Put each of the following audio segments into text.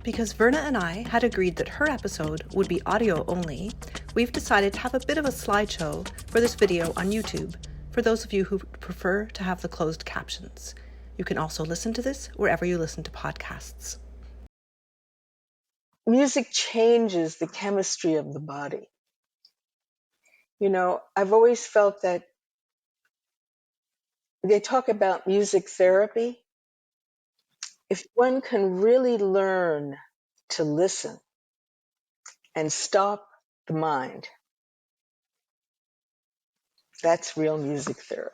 Because Verna and I had agreed that her episode would be audio only, we've decided to have a bit of a slideshow for this video on YouTube, for those of you who prefer to have the closed captions. You can also listen to this wherever you listen to podcasts. Music changes the chemistry of the body. You know, I've always felt that they talk about music therapy. If one can really learn to listen and stop the mind, that's real music therapy.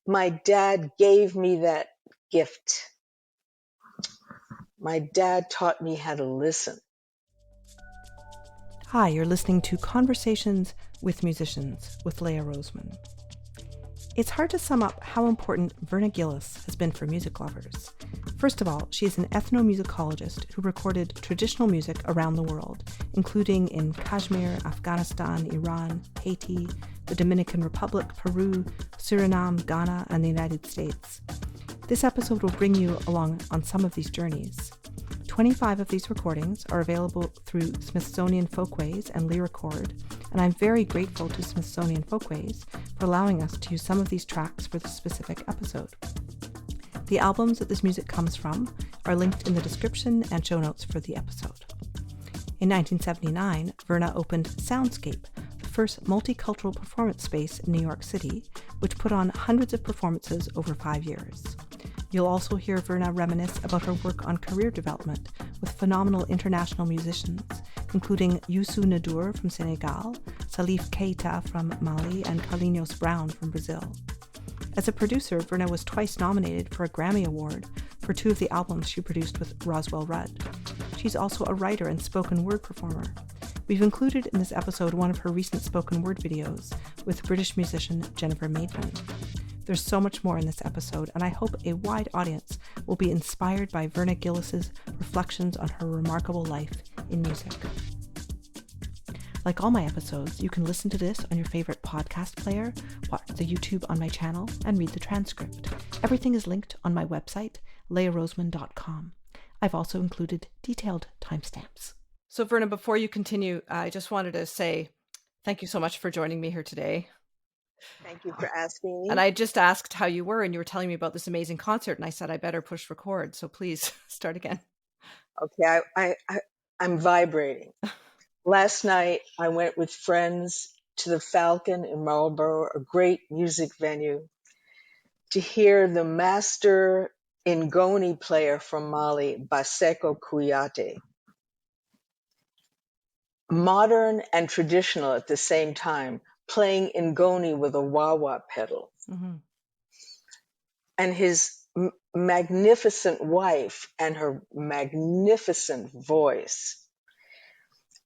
My dad gave me that gift. My dad taught me how to listen. Hi, you're listening to Conversations with Musicians with Leah Roseman. It's hard to sum up how important Verna Gillis has been for music lovers. First of all, she is an ethnomusicologist who recorded traditional music around the world, including in Kashmir, Afghanistan, Iran, Haiti, the Dominican Republic, Peru, Suriname, Ghana, and the United States. This episode will bring you along on some of these journeys. 25 of these recordings are available through Smithsonian Folkways and Lyricord, and I'm very grateful to Smithsonian Folkways for allowing us to use some of these tracks for this specific episode. The albums that this music comes from are linked in the description and show notes for the episode. In 1979, Verna opened Soundscape, the first multicultural performance space in New York City, which put on hundreds of performances over 5 years. You'll also hear Verna reminisce about her work on career development with phenomenal international musicians, including Youssou N'dour from Senegal, Salif Keita from Mali, and Carlinhos Brown from Brazil. As a producer, Verna was twice nominated for a Grammy Award for 2 of the albums she produced with Roswell Rudd. She's also a writer and spoken word performer. We've included in this episode one of her recent spoken word videos with British musician Jennifer Maidman. There's so much more in this episode, and I hope a wide audience will be inspired by Verna Gillis's reflections on her remarkable life in music. Like all my episodes, you can listen to this on your favorite podcast player, watch the YouTube on my channel, and read the transcript. Everything is linked on my website, leahroseman.com. I've also included detailed timestamps. So Verna, before you continue, I just wanted to say thank you so much for joining me here today. Thank you for asking me. And I just asked how you were, and you were telling me about this amazing concert, and I said I better push record. So please start again. Okay, I'm vibrating. Last night, I went with friends to the Falcon in Marlborough, a great music venue, to hear the master Ngoni player from Mali, Bassekou Kouyaté. Modern and traditional at the same time, playing Ngoni with a wah-wah pedal. Mm-hmm. And his magnificent wife and her magnificent voice.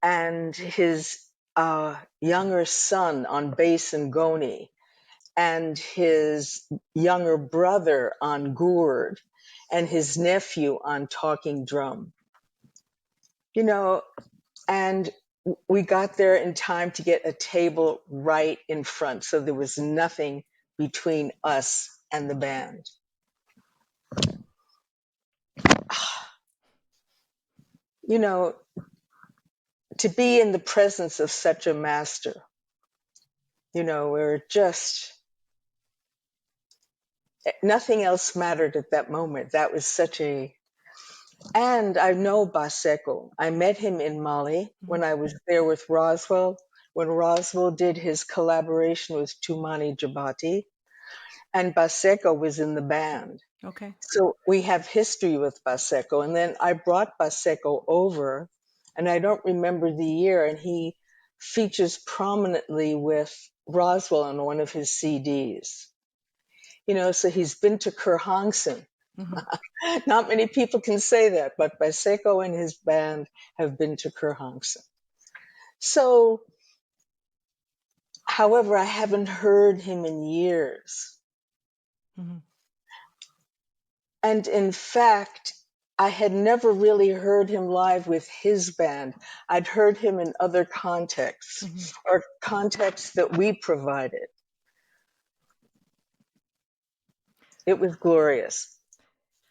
And his younger son on bass Ngoni, and his younger brother on gourd, and his nephew on talking drum. You know, and we got there in time to get a table right in front, so there was nothing between us and the band. You know, to be in the presence of such a master, you know, where just nothing else mattered at that moment. That was such a... And I know Bassekou. I met him in Mali when I was there with Roswell, when Roswell did his collaboration with Toumani Djibati, and Bassekou was in the band. Okay. So we have history with Bassekou. And then I brought Bassekou over, and I don't remember the year, and he features prominently with Roswell on one of his CDs. You know, so he's been to Kurhangsen. Mm-hmm. Not many people can say that, but Bassekou and his band have been to Kurhangsen. So, however, I haven't heard him in years. Mm-hmm. And in fact, I had never really heard him live with his band. I'd heard him in other contexts, or contexts that we provided. It was glorious.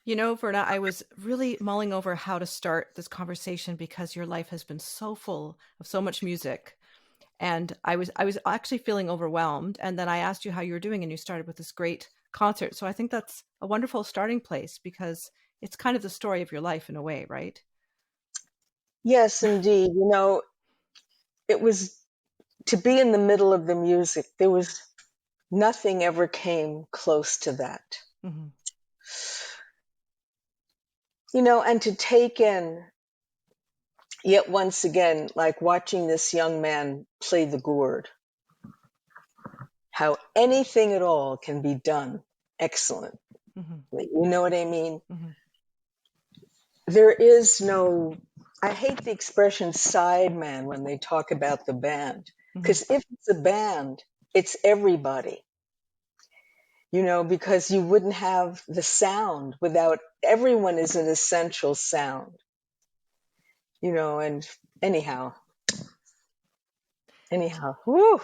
You know, Verna, I was really mulling over how to start this conversation because your life has been so full of so much music. And I was actually feeling overwhelmed. And then I asked you how you were doing, and you started with this great concert. So I think that's a wonderful starting place because it's kind of the story of your life in a way, right? Yes, indeed. You know, it was to be in the middle of the music. There was nothing ever came close to that. Mm-hmm. You know, and to take in, yet once again, like watching this young man play the gourd, how anything at all can be done excellently. Mm-hmm. You know what I mean? Mm-hmm. There is no, I hate the expression sideman when they talk about the band, because if it's a band, it's everybody, you know, because you wouldn't have the sound without, everyone is an essential sound, you know, and anyhow, whoo.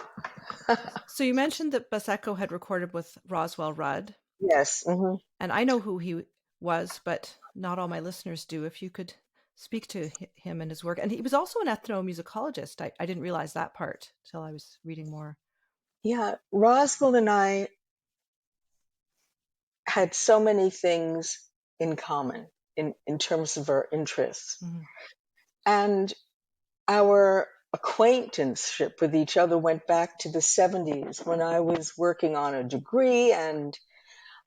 So you mentioned that Bassekou had recorded with Roswell Rudd. Yes. Mm-hmm. And I know who he was, but not all my listeners do. If you could speak to him and his work. And he was also an ethnomusicologist. I didn't realize that part till I was reading more. Yeah, Roswell and I had so many things in common in terms of our interests. Mm-hmm. And our acquaintanceship with each other went back to the 70s when I was working on a degree, and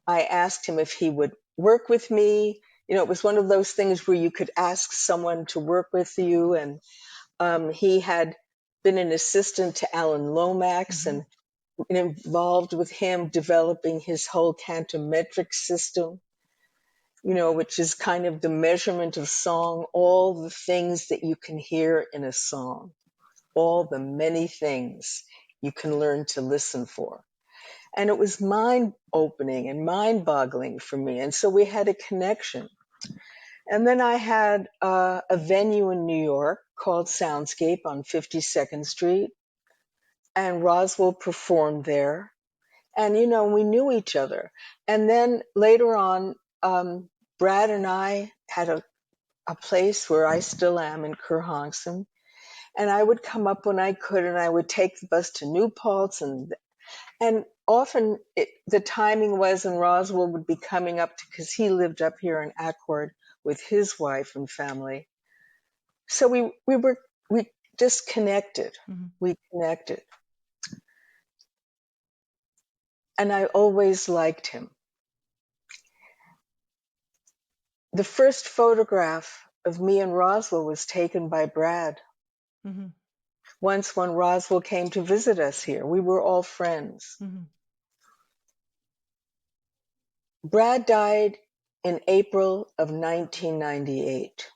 I asked him if he would work with me. You know, it was one of those things where you could ask someone to work with you, and he had been an assistant to Alan Lomax, Mm-hmm. and involved with him developing his whole cantometric system, you know, which is kind of the measurement of song, all the things that you can hear in a song, all the many things you can learn to listen for. And it was mind opening and mind boggling for me. And so we had a connection. And then I had a venue in New York called Soundscape on 52nd Street. And Roswell performed there. And, you know, we knew each other. And then later on, Brad and I had a place where I still am in Kerhonkson. And I would come up when I could, and I would take the bus to New Paltz, and often the timing was, and Roswell would be coming up because he lived up here in Accord with his wife and family. So we just connected. Mm-hmm. We connected, and I always liked him. The first photograph of me and Roswell was taken by Brad. Mm-hmm. Once when Roswell came to visit us here, we were all friends. Mm-hmm. Brad died in April of 1998.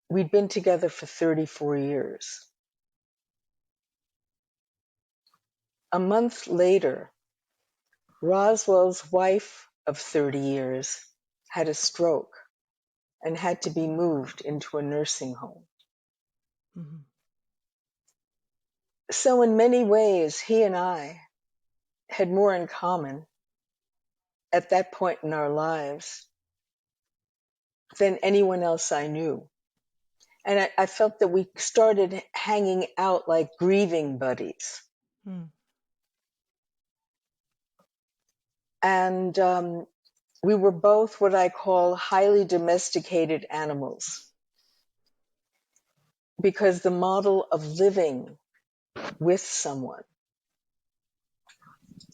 We'd been together for 34 years. A month later, Roswell's wife of 30 years had a stroke and had to be moved into a nursing home. Mm-hmm. So in many ways, he and I had more in common at that point in our lives than anyone else I knew. And I felt that we started hanging out like grieving buddies. Mm-hmm. And we were both what I call highly domesticated animals, because the model of living with someone,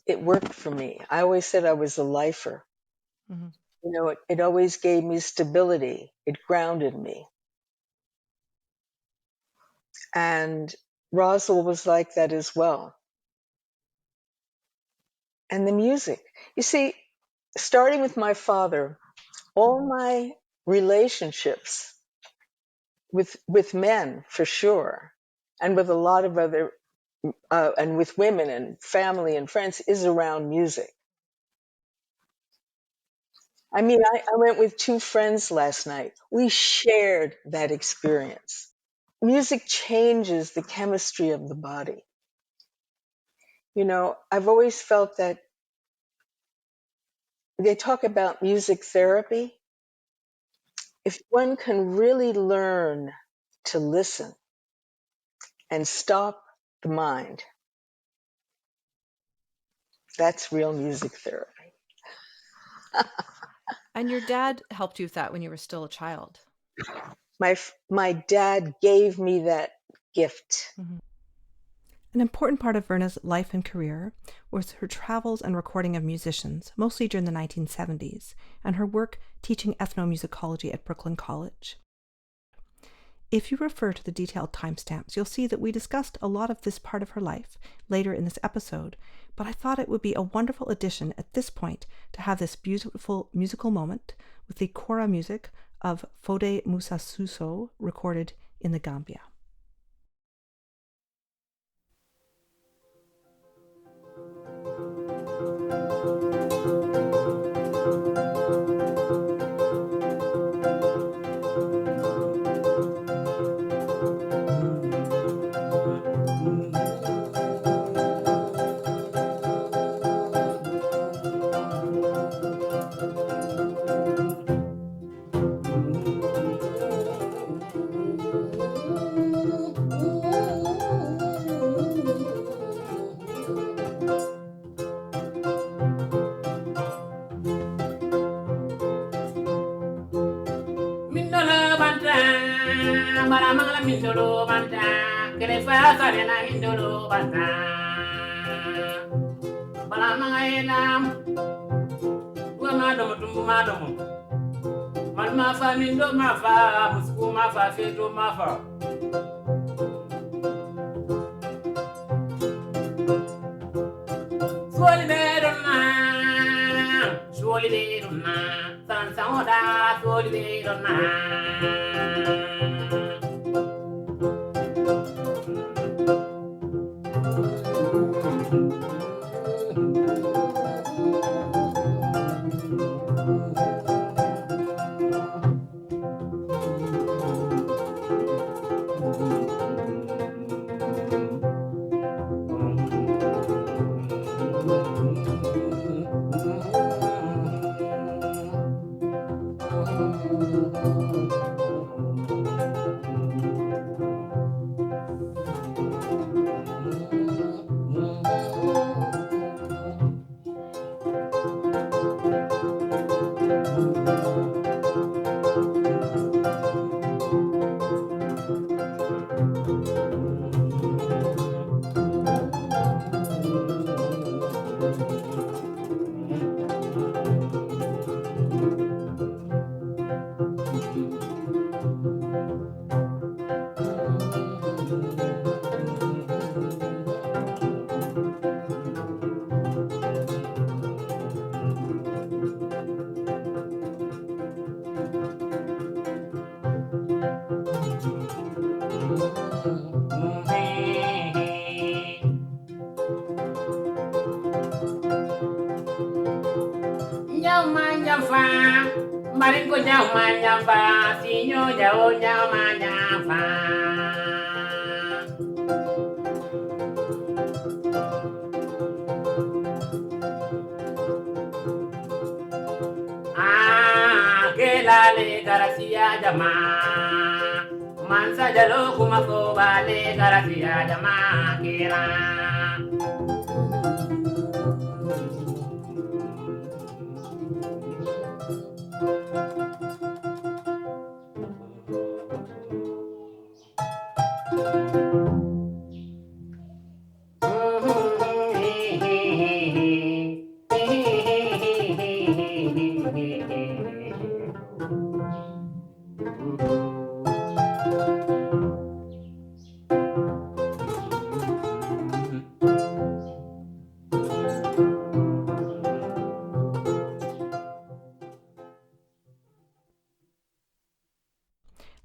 it worked for me. I always said I was a lifer. Mm-hmm. You know, it always gave me stability. It grounded me. And Roswell was like that as well. And the music. You see, starting with my father, all my relationships with men, for sure, and with a lot of other, and with women and family and friends, is around music. I mean, I went with two friends last night. We shared that experience. Music changes the chemistry of the body. You know, I've always felt that they talk about music therapy. If one can really learn to listen and stop the mind, that's real music therapy. And your dad helped you with that when you were still a child. My dad gave me that gift. Mm-hmm. An important part of Verna's life and career was her travels and recording of musicians, mostly during the 1970s, and her work teaching ethnomusicology at Brooklyn College. If you refer to the detailed timestamps, you'll see that we discussed a lot of this part of her life later in this episode, but I thought it would be a wonderful addition at this point to have this beautiful musical moment with the kora music of Foday Musa Suso recorded in the Gambia. Maramangla mindolo banta, kene fasa na mindolo banta. Maramanga elam, wa madomo tumbu madomo. Malma fa mindo mafa, musku mafa feto mafa. Swoli beruna, san saoda, swoli beruna. Maringo nyama nyamba, sinyo jao nyama nyamba. Kelale garasia jama, mansa jalo kumako bale garasia jama kira.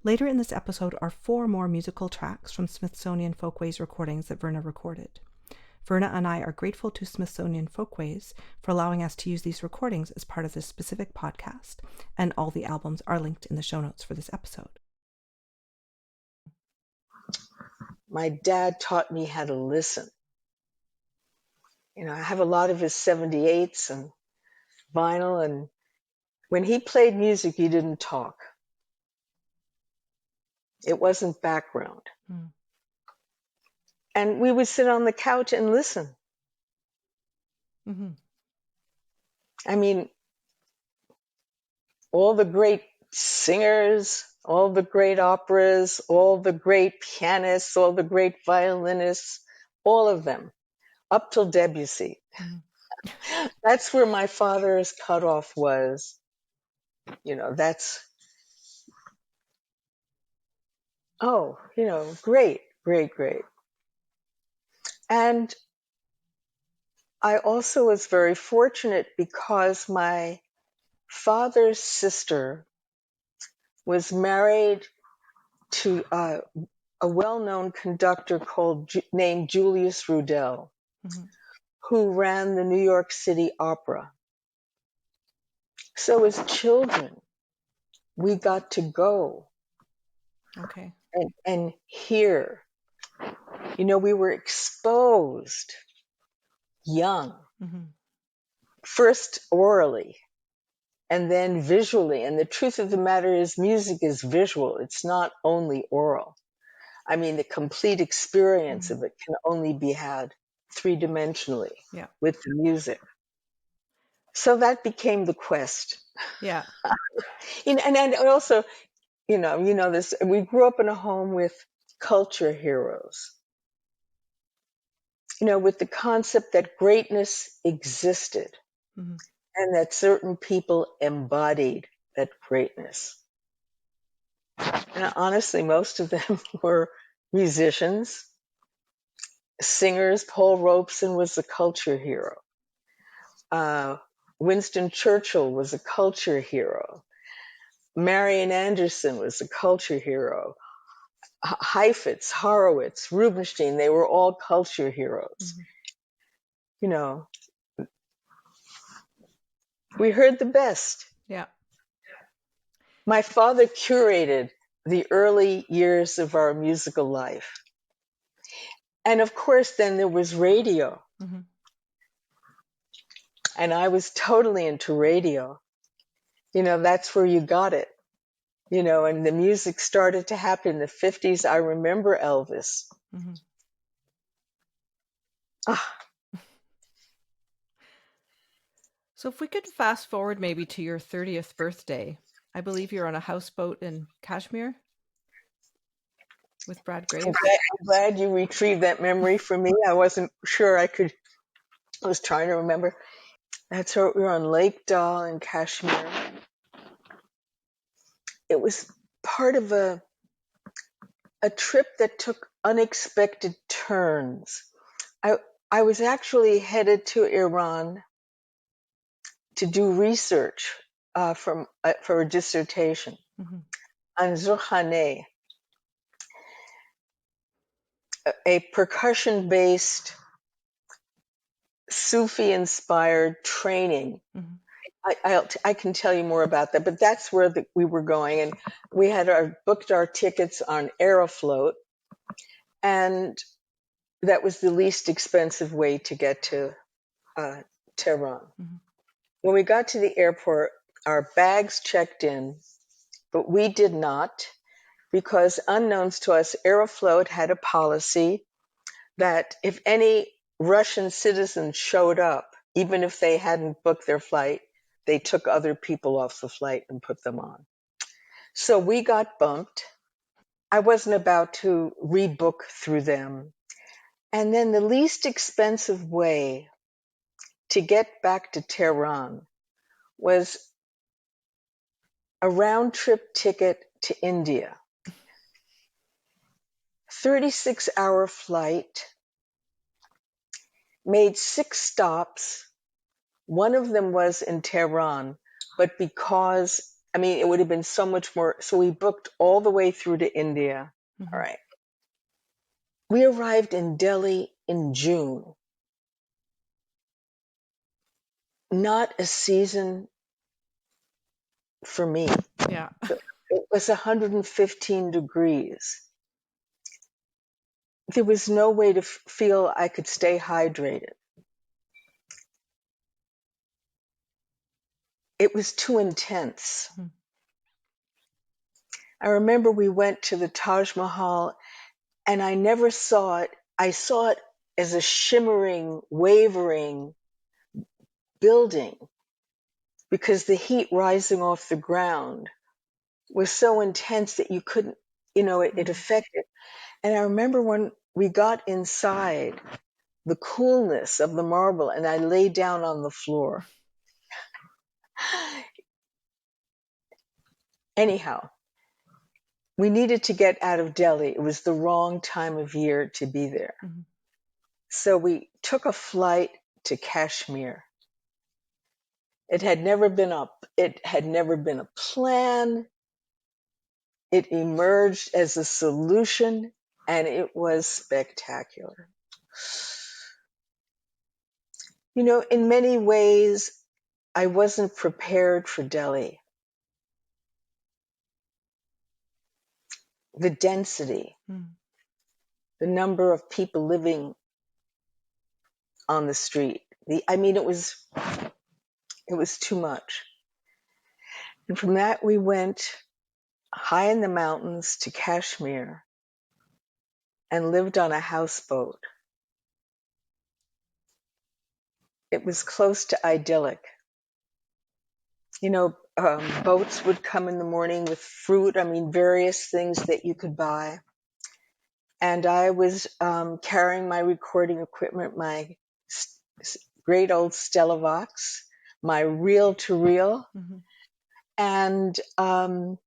Later in this episode are 4 more musical tracks from Smithsonian Folkways recordings that Verna recorded. Verna and I are grateful to Smithsonian Folkways for allowing us to use these recordings as part of this specific podcast, and all the albums are linked in the show notes for this episode. My dad taught me how to listen. You know, I have a lot of his 78s, and vinyl, and when he played music, he didn't talk. It wasn't background. And we would sit on the couch and listen. I mean, all the great singers, all the great operas, all the great pianists, all the great violinists, all of them, up till Debussy. That's where my father's cutoff was. You know, that's, oh, you know, great, great, great. And I also was very fortunate because my father's sister was married to a well-known conductor named Julius Rudel, who ran the New York City Opera. So as children, we got to go and hear. You know, we were exposed young, first orally, and then visually. And the truth of the matter is, music is visual. It's not only oral. I mean, the complete experience of it can only be had three-dimensionally with the music. So that became the quest. Yeah. And also, you know this, we grew up in a home with culture heroes. You know, with the concept that greatness existed and that certain people embodied that greatness. And honestly, most of them were musicians, singers. Paul Robeson was a culture hero. Winston Churchill was a culture hero. Marian Anderson was a culture hero. Heifetz, Horowitz, Rubinstein, they were all culture heroes. You know, we heard the best. Yeah. My father curated the early years of our musical life. And of course, then there was radio. And I was totally into radio. You know, that's where you got it. You know, and the music started to happen in the 50s. I remember Elvis. So if we could fast forward maybe to your 30th birthday, I believe you're on a houseboat in Kashmir with Brad Graves. I'm glad you retrieved that memory for me. I wasn't sure I was trying to remember. That's right, we were on Lake Dal in Kashmir. It was part of a trip that took unexpected turns. I was actually headed to Iran to do research for a dissertation on Zohane, a percussion-based, Sufi-inspired training. I can tell you more about that, but that's where we were going, and we had booked our tickets on Aeroflot, and that was the least expensive way to get to Tehran. When we got to the airport, our bags checked in, but we did not, because unknowns to us, Aeroflot had a policy that if any Russian citizens showed up, even if they hadn't booked their flight, they took other people off the flight and put them on. So we got bumped. I wasn't about to rebook through them. And then the least expensive way to get back to Tehran was a round-trip ticket to India. 36-hour flight, made 6 stops. One of them was in Tehran, but because, I mean, it would have been so much more, so we booked all the way through to India. All right. We arrived in Delhi in June. Not a season for me. Yeah. It was 115 degrees. There was no way to feel I could stay hydrated. it was too intense. I remember we went to the Taj Mahal, and I never saw it. I saw it as a shimmering, wavering building, because the heat rising off the ground was so intense that you couldn't, it affected. And I remember when we got inside, the coolness of the marble, and I lay down on the floor. Anyhow, we needed to get out of Delhi. It was the wrong time of year to be there. So we took a flight to Kashmir. It had never been a plan. It emerged as a solution, and it was spectacular. In many ways, I wasn't prepared for Delhi. The density, the number of people living on the street. It was too much. And from that, we went high in the mountains to Kashmir and lived on a houseboat. It was close to idyllic. Boats would come in the morning with fruit, various things that you could buy. And I was carrying my recording equipment, my great old Stellavox, my reel-to-reel, and the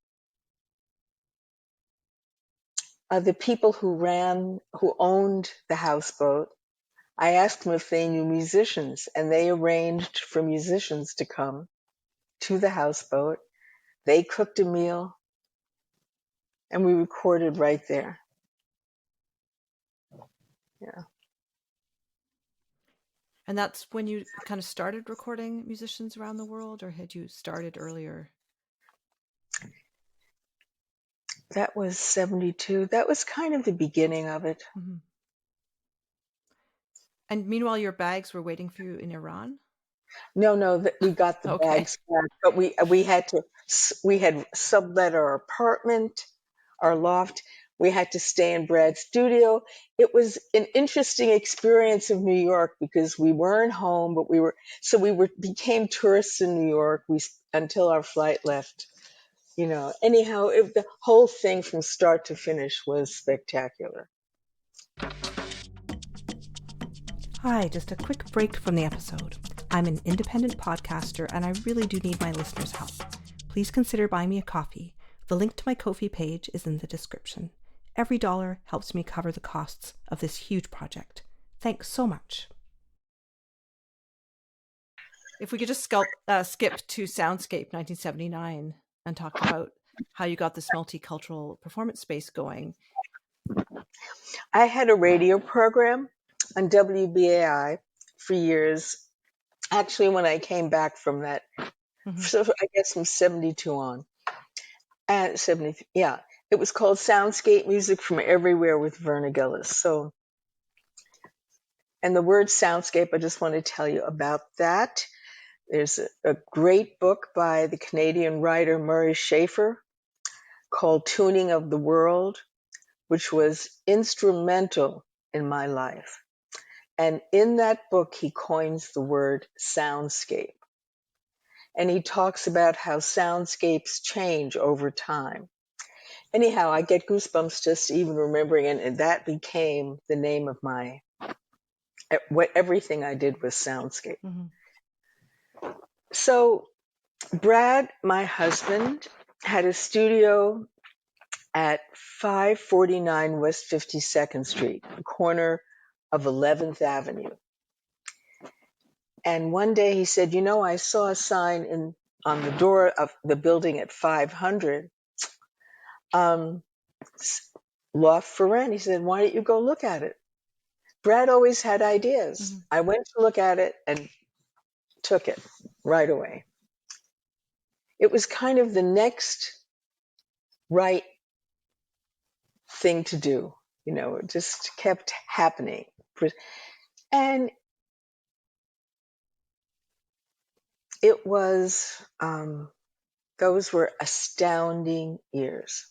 people who owned the houseboat, I asked them if they knew musicians, and they arranged for musicians to come to the houseboat. They cooked a meal, and we recorded right there. Yeah. And that's when you kind of started recording musicians around the world, or had you started earlier? That was 1972. That was kind of the beginning of it. And meanwhile, your bags were waiting for you in Iran? No, we got the bags back, but we had sublet our apartment, our loft. We had to stay in Brad's studio. It was an interesting experience of New York, because we weren't home, but we became tourists in New York until our flight left. Anyhow, the whole thing from start to finish was spectacular. Hi, just a quick break from the episode. I'm an independent podcaster, and I really do need my listeners' help. Please consider buying me a coffee. The link to my Ko-fi page is in the description. Every dollar helps me cover the costs of this huge project. Thanks so much. If we could just skip to Soundscape 1979 and talk about how you got this multicultural performance space going. I had a radio program on WBAI for years. Actually, when I came back from that, so I guess from 1972 on. And 70, yeah. It was called Soundscape, Music from Everywhere with Verna Gillis. And the word soundscape, I just want to tell you about that. There's a great book by the Canadian writer Murray Schafer called Tuning of the World, which was instrumental in my life. And in that book, he coins the word soundscape. And he talks about how soundscapes change over time. Anyhow, I get goosebumps just even remembering it, and that became the name of everything I did was soundscape. So Brad, my husband, had a studio at 549 West 52nd Street, the corner of 11th Avenue. And one day he said, I saw a sign on the door of the building at 500, loft for rent. He said, why don't you go look at it? Brad always had ideas. I went to look at it and took it right away. It was kind of the next right thing to do. It just kept happening. And it was, those were astounding years.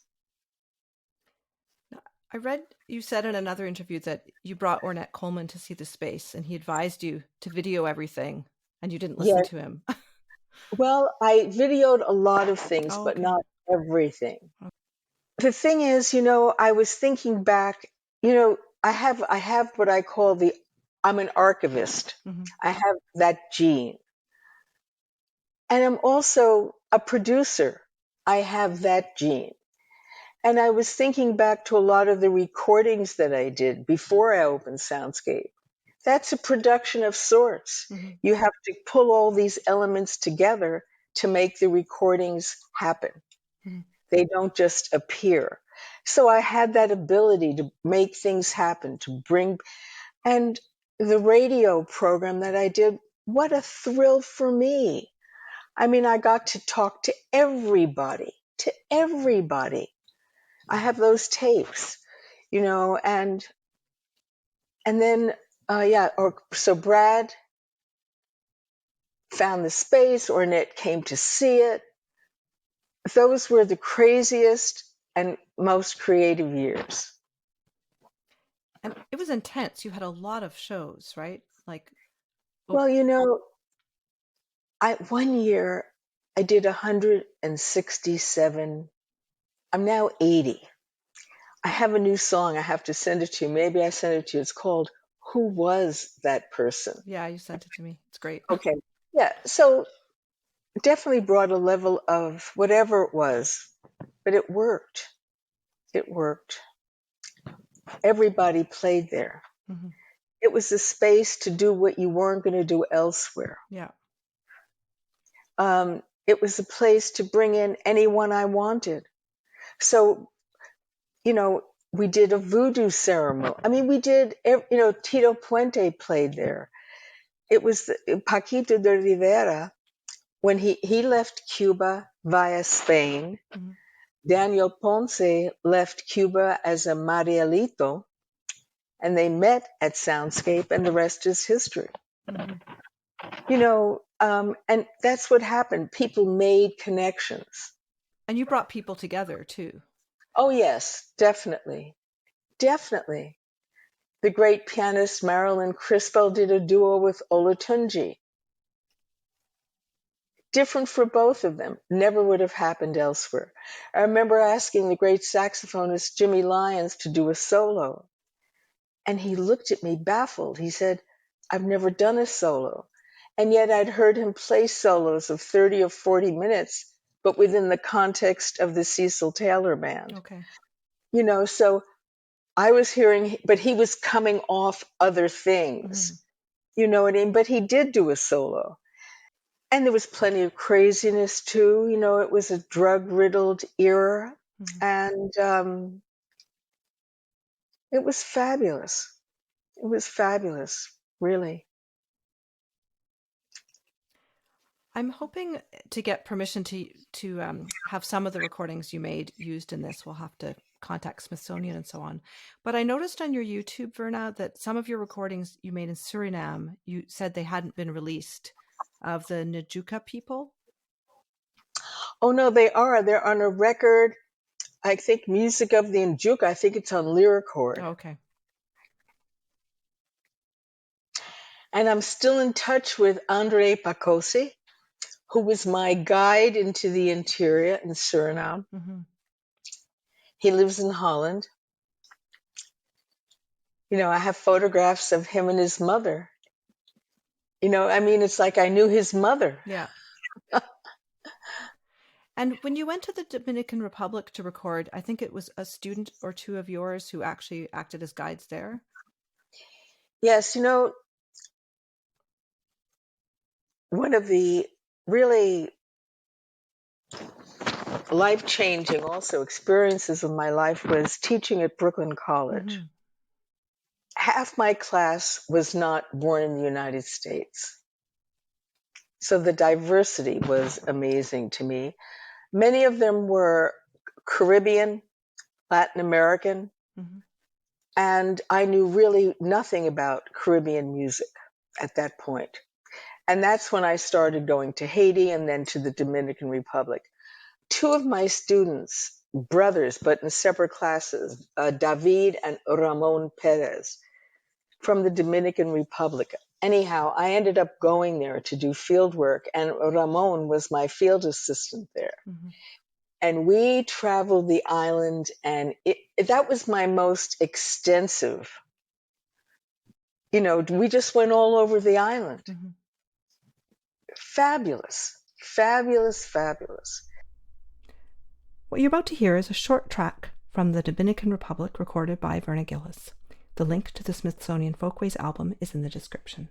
I read you said in another interview that you brought Ornette Coleman to see the space and he advised you to video everything and you didn't listen to him. Well, I videoed a lot of things, but not everything. Okay. The thing is, I was thinking back, I have what I call I'm an archivist. Mm-hmm. I have that gene. And I'm also a producer. I have that gene. And I was thinking back to a lot of the recordings that I did before I opened Soundscape. That's a production of sorts. Mm-hmm. You have to pull all these elements together to make the recordings happen. Mm-hmm. They don't just appear. So I had that ability to make things happen, to bring, and the radio program that I did, what a thrill for me. I mean, I got to talk to everybody. I have those tapes, and then, so Brad found the space, Ornette came to see it. Those were the craziest and most creative years. And it was intense. You had a lot of shows, right? Well, one year I did 167. I'm now 80. I have a new song. I have to send it to you. Maybe I send it to you. It's called Who Was That Person? Yeah, you sent it to me. It's great. Okay. Yeah. So definitely brought a level of whatever it was, but it worked. It worked. Everybody played there. Mm-hmm. It was a space to do what you weren't going to do elsewhere. Yeah. It was a place to bring in anyone I wanted. So, we did a voodoo ceremony. I mean, we did, Tito Puente played there. It was Paquito de Rivera, when he left Cuba via Spain. Mm-hmm. Daniel Ponce left Cuba as a Marielito, and they met at Soundscape, and the rest is history. Mm-hmm. And that's what happened. People made connections. And you brought people together, too. Oh, yes, definitely. Definitely. The great pianist Marilyn Crispell did a duo with Olatunji. Different for both of them. Never would have happened elsewhere. I remember asking the great saxophonist Jimmy Lyons to do a solo. And he looked at me baffled. He said, I've never done a solo. And yet I'd heard him play solos of 30 or 40 minutes, but within the context of the Cecil Taylor Band. Okay. So I was hearing, but he was coming off other things. Mm-hmm. You know what I mean? But he did do a solo. And there was plenty of craziness too. It was a drug-riddled era. Mm-hmm. And it was fabulous. It was fabulous, really. I'm hoping to get permission to have some of the recordings you made used in this. We'll have to contact Smithsonian and so on. But I noticed on your YouTube, Verna, that some of your recordings you made in Suriname, you said they hadn't been released, of the Njuka people. Oh, no, they are. They're on a record, I think, Music of the Njuka. I think it's on Lyricord. Oh, okay. And I'm still in touch with Andre Pacosi, who was my guide into the interior in Suriname. Mm-hmm. He lives in Holland. I have photographs of him and his mother. It's like I knew his mother. Yeah. And when you went to the Dominican Republic to record, I think it was a student or two of yours who actually acted as guides there. Yes, one of the really life-changing also experiences of my life was teaching at Brooklyn College. Mm-hmm. Half my class was not born in the United States. So the diversity was amazing to me. Many of them were Caribbean, Latin American, mm-hmm. and I knew really nothing about Caribbean music at that point. And that's when I started going to Haiti and then to the Dominican Republic. Two of my students, brothers, but in separate classes, David and Ramon Perez from the Dominican Republic. Anyhow, I ended up going there to do field work, and Ramon was my field assistant there. Mm-hmm. And we traveled the island, and that was my most extensive. We just went all over the island. Mm-hmm. Fabulous, fabulous, fabulous. What you're about to hear is a short track from the Dominican Republic recorded by Verna Gillis. The link to the Smithsonian Folkways album is in the description.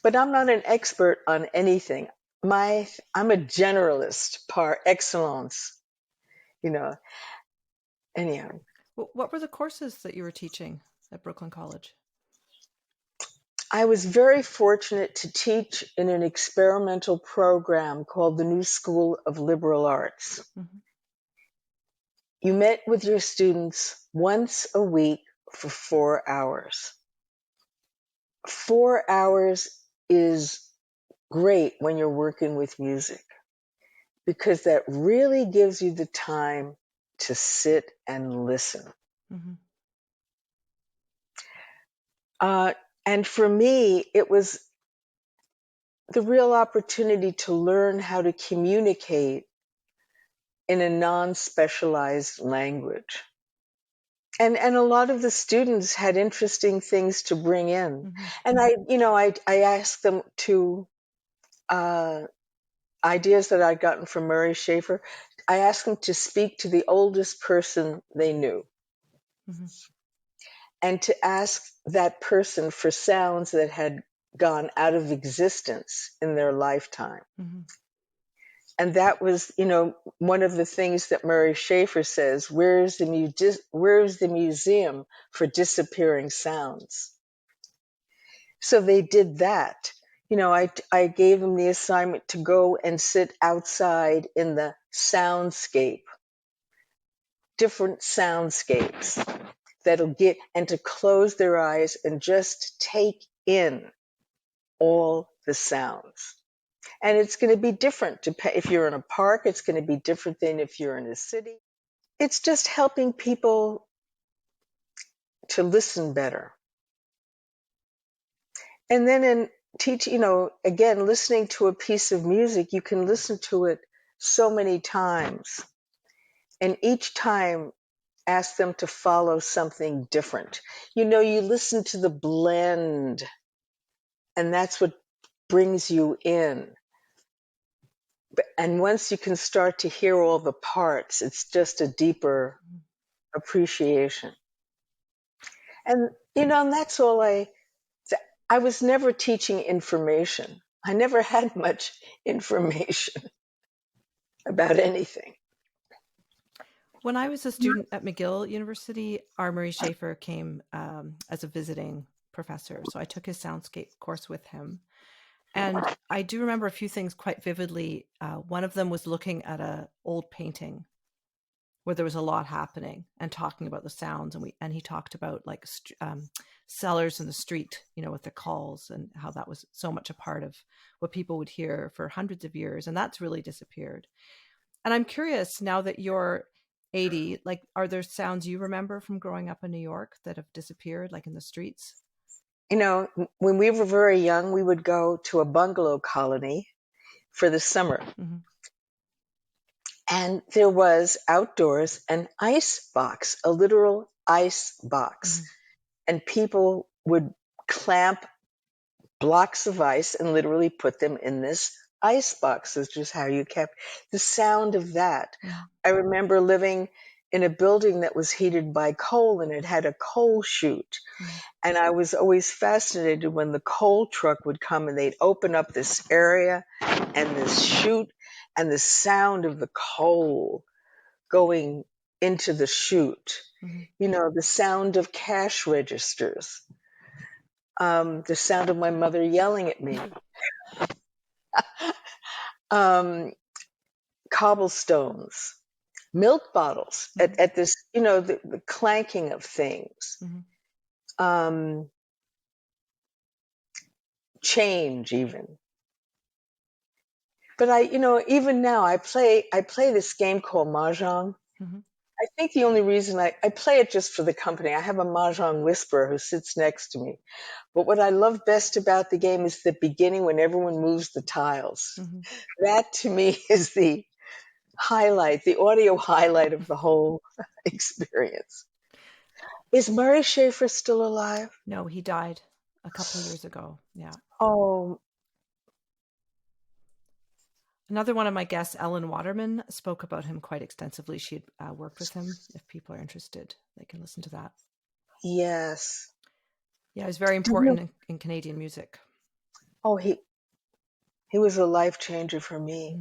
But I'm not an expert on anything. I'm a generalist par excellence, Anyhow. What were the courses that you were teaching at Brooklyn College? I was very fortunate to teach in an experimental program called the New School of Liberal Arts. Mm-hmm. You met with your students once a week for 4 hours. 4 hours is great when you're working with music because that really gives you the time to sit and listen. Mm-hmm. And for me, it was the real opportunity to learn how to communicate in a non-specialized language. And a lot of the students had interesting things to bring in. Mm-hmm. And I asked them to ideas that I'd gotten from Murray Schafer. I asked them to speak to the oldest person they knew. Mm-hmm. And to ask that person for sounds that had gone out of existence in their lifetime. Mm-hmm. And that was, one of the things that Murray Schafer says, where's the museum for disappearing sounds? So they did that. I gave them the assignment to go and sit outside in the soundscape, different soundscapes and to close their eyes and just take in all the sounds. And it's going to be different. If you're in a park, it's going to be different than if you're in a city. It's just helping people to listen better. And then in again, listening to a piece of music, you can listen to it so many times. And each time, ask them to follow something different. You listen to the blend, and that's what brings you in. And once you can start to hear all the parts, it's just a deeper appreciation. And, and that's all I was never teaching information. I never had much information about anything. When I was a student at McGill University, our Murray Schafer came as a visiting professor. So I took his soundscape course with him. And I do remember a few things quite vividly. One of them was looking at an old painting where there was a lot happening and talking about the sounds. And he talked about like sellers in the street, with the calls and how that was so much a part of what people would hear for hundreds of years. And that's really disappeared. And I'm curious, now that you're 80, like, are there sounds you remember from growing up in New York that have disappeared, like in the streets? When we were very young, we would go to a bungalow colony for the summer. Mm-hmm. And there was outdoors an ice box, a literal ice box. Mm-hmm. And people would clamp blocks of ice and literally put them in this ice box, which is how you kept the sound of that. Mm-hmm. I remember living in a building that was heated by coal, and it had a coal chute. Mm-hmm. And I was always fascinated when the coal truck would come and they'd open up this area and this chute, and the sound of the coal going into the chute, mm-hmm. The sound of cash registers, the sound of my mother yelling at me, cobblestones, milk bottles, mm-hmm. at this, the clanking of things, mm-hmm. Change even. But even now I play this game called Mahjong. Mm-hmm. I think the only reason I play it just for the company. I have a Mahjong whisperer who sits next to me. But what I love best about the game is the beginning when everyone moves the tiles. Mm-hmm. That to me is the highlight, the audio highlight of the whole experience. Is Murray Schafer still alive? No, he died a couple of years ago. Yeah. Oh. Another one of my guests, Ellen Waterman, spoke about him quite extensively. She had worked with him. If people are interested, they can listen to that. Yes. Yeah, he was very important in Canadian music. Oh, he was a life changer for me.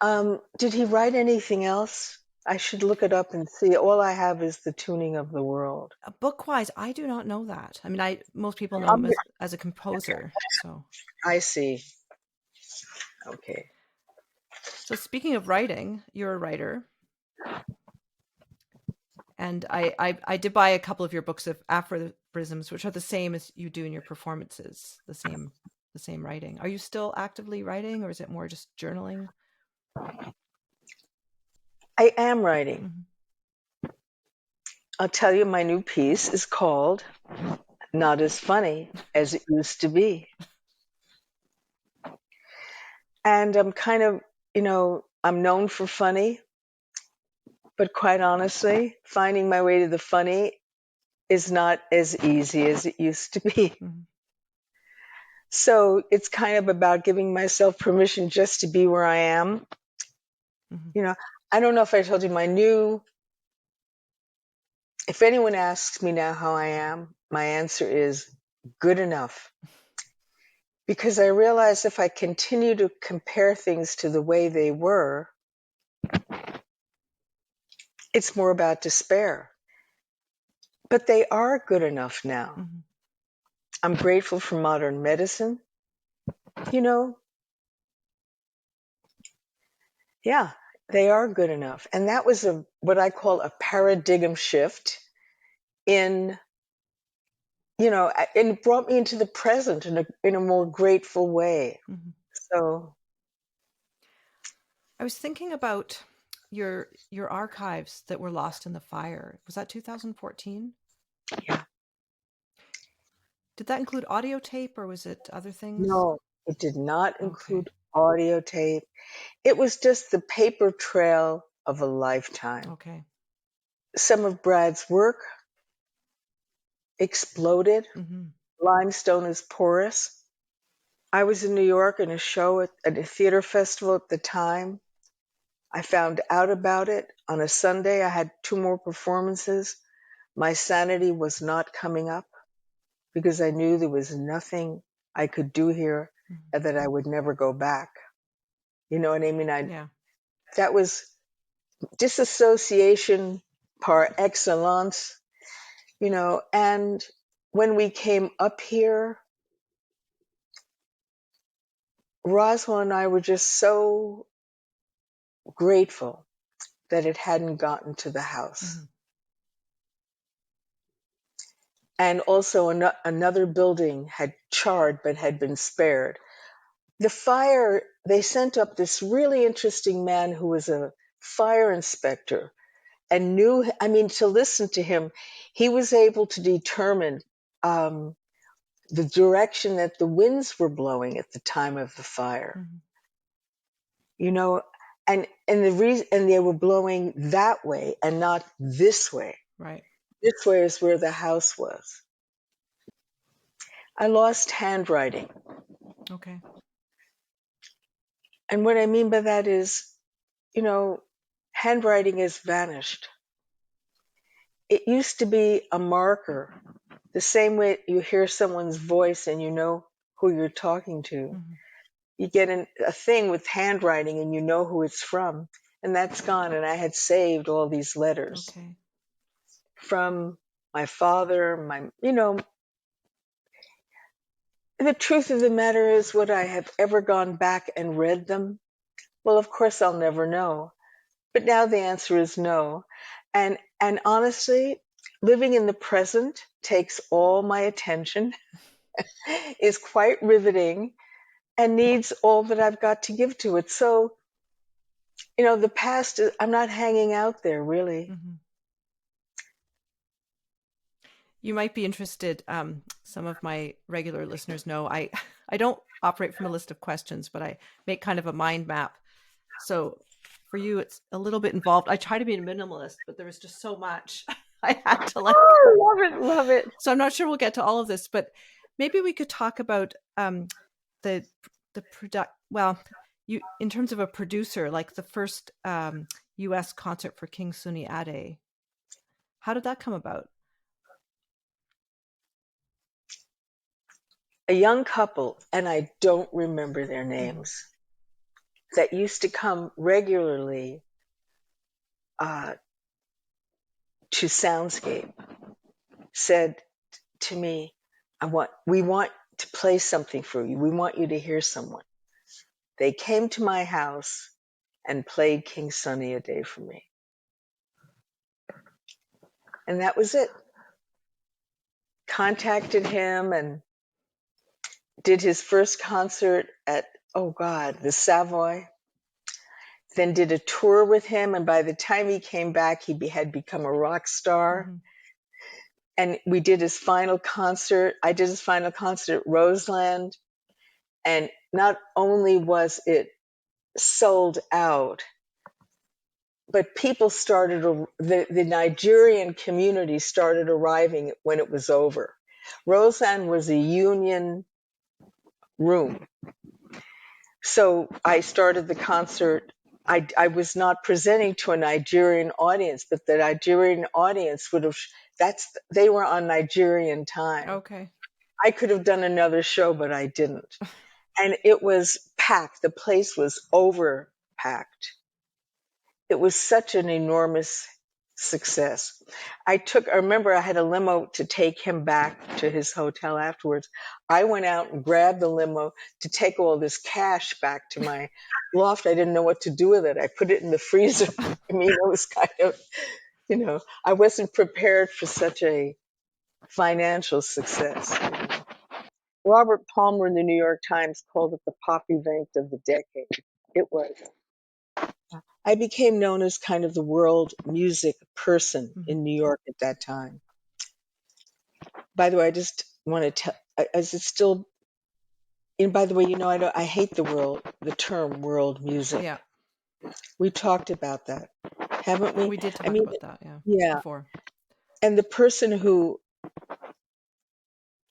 Mm. Did he write anything else? I should look it up and see. All I have is The Tuning of the World. Book-wise, I do not know that. I mean, most people know him as a composer. So I see. Okay. So speaking of writing, you're a writer. And I did buy a couple of your books of aphorisms, which are the same as you do in your performances, the same writing. Are you still actively writing, or is it more just journaling? I am writing. Mm-hmm. I'll tell you, my new piece is called Not as Funny as It Used to Be. And I'm kind of, I'm known for funny, but quite honestly, finding my way to the funny is not as easy as it used to be. Mm-hmm. So it's kind of about giving myself permission just to be where I am. Mm-hmm. I don't know if I told you if anyone asks me now how I am, my answer is good enough. Because I realize if I continue to compare things to the way they were, it's more about despair. But they are good enough now. Mm-hmm. I'm grateful for modern medicine. Yeah, they are good enough. And that was what I call a paradigm shift and it brought me into the present in a more grateful way. Mm-hmm. So I was thinking about your archives that were lost in the fire. Was that 2014? Yeah. Did that include audio tape, or was it other things? No, it did not include audio tape. It was just the paper trail of a lifetime. Okay. Some of Brad's work exploded. Mm-hmm. Limestone is porous. I was in New York in a show at a theater festival at the time. I found out about it on a Sunday. I had 2 more performances. My sanity was not coming up because I knew there was nothing I could do here and that I would never go back. You know what I mean? That was disassociation par excellence, and when we came up here, Roswell and I were just so grateful that it hadn't gotten to the house. Mm-hmm. And also another building had charred but had been spared. The fire, they sent up this really interesting man who was a fire inspector and to listen to him, he was able to determine the direction that the winds were blowing at the time of the fire. Mm-hmm. And they were blowing that way and not this way. Right. This way is where the house was. I lost handwriting. Okay. And what I mean by that is, handwriting has vanished. It used to be a marker, the same way you hear someone's voice and you know who you're talking to. Mm-hmm. You get a thing with handwriting and you know who it's from, and that's gone. And I had saved all these letters from my father, the truth of the matter is, would I have ever gone back and read them? Well, of course I'll never know. But now the answer is no. And honestly, living in the present takes all my attention, is quite riveting, and needs all that I've got to give to it. So, the past, I'm not hanging out there, really. Mm-hmm. You might be interested. Some of my regular listeners know I don't operate from a list of questions, but I make kind of a mind map. So for you, it's a little bit involved. I try to be a minimalist, but there was just so much I had to let go. Love it. So I'm not sure we'll get to all of this, but maybe we could talk about the product. Well, you in terms of a producer, like the first U.S. concert for King Sunny Ade. How did that come about? A young couple, and I don't remember their names, that used to come regularly to Soundscape, said to me, we want to play something for you. We want you to hear someone. They came to my house and played King Sunny Ade for me. And that was it. Contacted him and did his first concert at, the Savoy. Then did a tour with him. And by the time he came back, he had become a rock star. Mm-hmm. And we did his final concert. I did his final concert at Roseland. And not only was it sold out, but people the Nigerian community started arriving when it was over. Roseland was a union room. So I started the concert. I was not presenting to a Nigerian audience, but the Nigerian audience they were on Nigerian time. Okay. I could have done another show, but I didn't. And it was packed. The place was overpacked. It was such an enormous success. I remember I had a limo to take him back to his hotel afterwards. I went out and grabbed the limo to take all this cash back to my loft. I didn't know what to do with it. I put it in the freezer. I mean, it was kind of, I wasn't prepared for such a financial success. Robert Palmer in the New York Times called it the pop event of the decade. It was. I became known as kind of the world music person in New York at that time. By the way, I just want to tell, is it still, by the way, I hate the term world music. Yeah. We talked about that, haven't we? We did talk about that, yeah. Before. And the person who